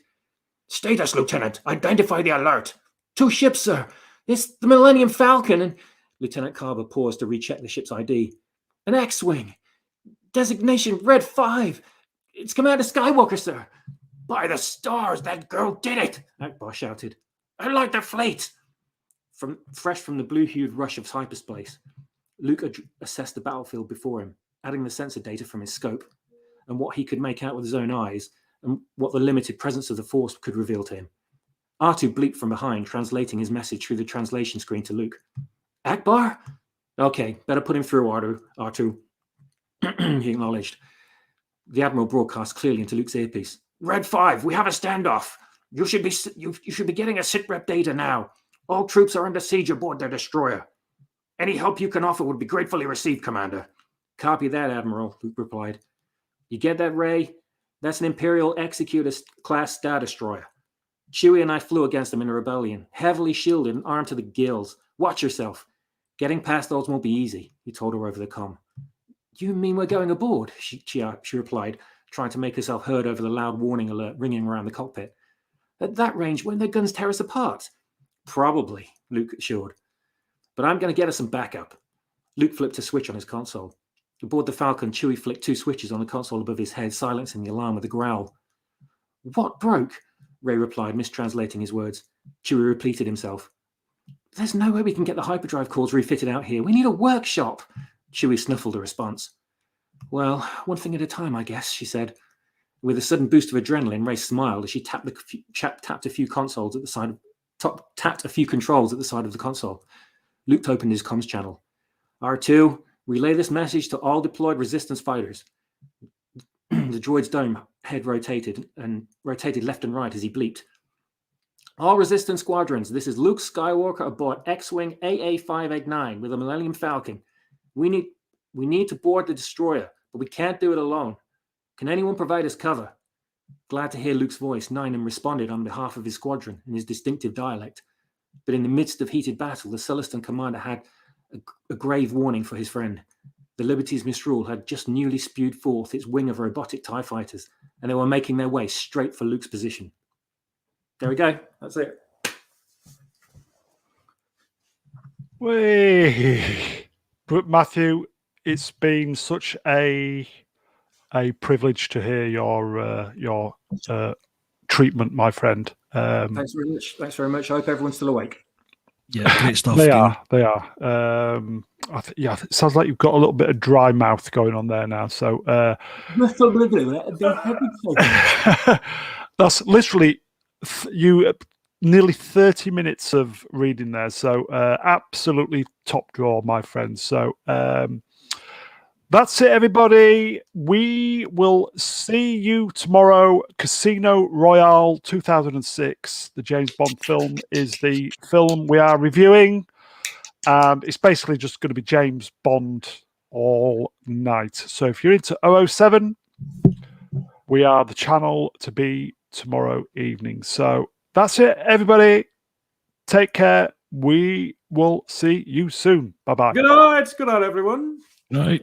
"Status, Lieutenant. Identify the alert." "2 ships, sir. It's the Millennium Falcon and..." Lieutenant Carver paused to recheck the ship's ID. "An X-Wing. Designation Red 5. It's Commander Skywalker, sir." "By the stars, that girl did it!" Akbar shouted. "I like the fleet." Fresh from the blue-hued rush of hyperspace, Luke assessed the battlefield before him, adding the sensor data from his scope and what he could make out with his own eyes and what the limited presence of the Force could reveal to him. R2 bleeped from behind, translating his message through the translation screen to Luke. "Akbar? Okay, better put him through, R2. He acknowledged. The Admiral broadcast clearly into Luke's earpiece. "Red 5, we have a standoff. You should be getting a sitrep data now. All troops are under siege aboard their destroyer. Any help you can offer would be gratefully received, Commander." "Copy that, Admiral," Luke replied. "You get that, Ray? That's an Imperial Executor-class Star Destroyer. Chewie and I flew against them in a rebellion, heavily shielded and armed to the gills. Watch yourself. Getting past those won't be easy, he told her over the comm. You mean we're going aboard? She replied, trying to make herself heard over the loud warning alert ringing around the cockpit. At that range, won't their guns tear us apart? Probably, Luke assured. But I'm going to get us some backup. Luke flipped a switch on his console. Aboard the Falcon, Chewie flicked 2 switches on the console above his head, silencing the alarm with a growl. What broke? Ray replied, mistranslating his words. Chewie repeated himself. There's no way we can get the hyperdrive cores refitted out here. We need a workshop. Chewie snuffled a response. Well, one thing at a time, I guess, she said. With a sudden boost of adrenaline, Ray smiled as she tapped a few controls at the side of the console. Luke opened his comms channel. R2, relay this message to all deployed resistance fighters. The droid's dome head rotated left and right as he bleeped. All resistance squadrons, this is Luke Skywalker aboard X-Wing AA-589 with a Millennium Falcon. We need to board the destroyer, but we can't do it alone. Can anyone provide us cover? Glad to hear Luke's voice, Ninem responded on behalf of his squadron in his distinctive dialect. But in the midst of heated battle, the Sullustan commander had a grave warning for his friend. The Liberty's misrule had just newly spewed forth its wing of robotic TIE fighters, and they were making their way straight for Luke's position. There we go. That's it. But Matthew, it's been such a privilege to hear your treatment, my friend. Thanks very much. Thanks very much. I hope everyone's still awake. Yeah, great stuff. They are. It sounds like you've got a little bit of dry mouth going on there now. So that's literally you nearly 30 minutes of reading there. So absolutely top draw, my friend. So that's it, everybody. We will see you tomorrow. Casino Royale 2006, the James Bond film, is the film we are reviewing. And it's basically just going to be James Bond all night. So if you're into 007, we are the channel to be tomorrow evening. So that's it, everybody. Take care. We will see you soon. Bye-bye. Good night. Good night, everyone. Right.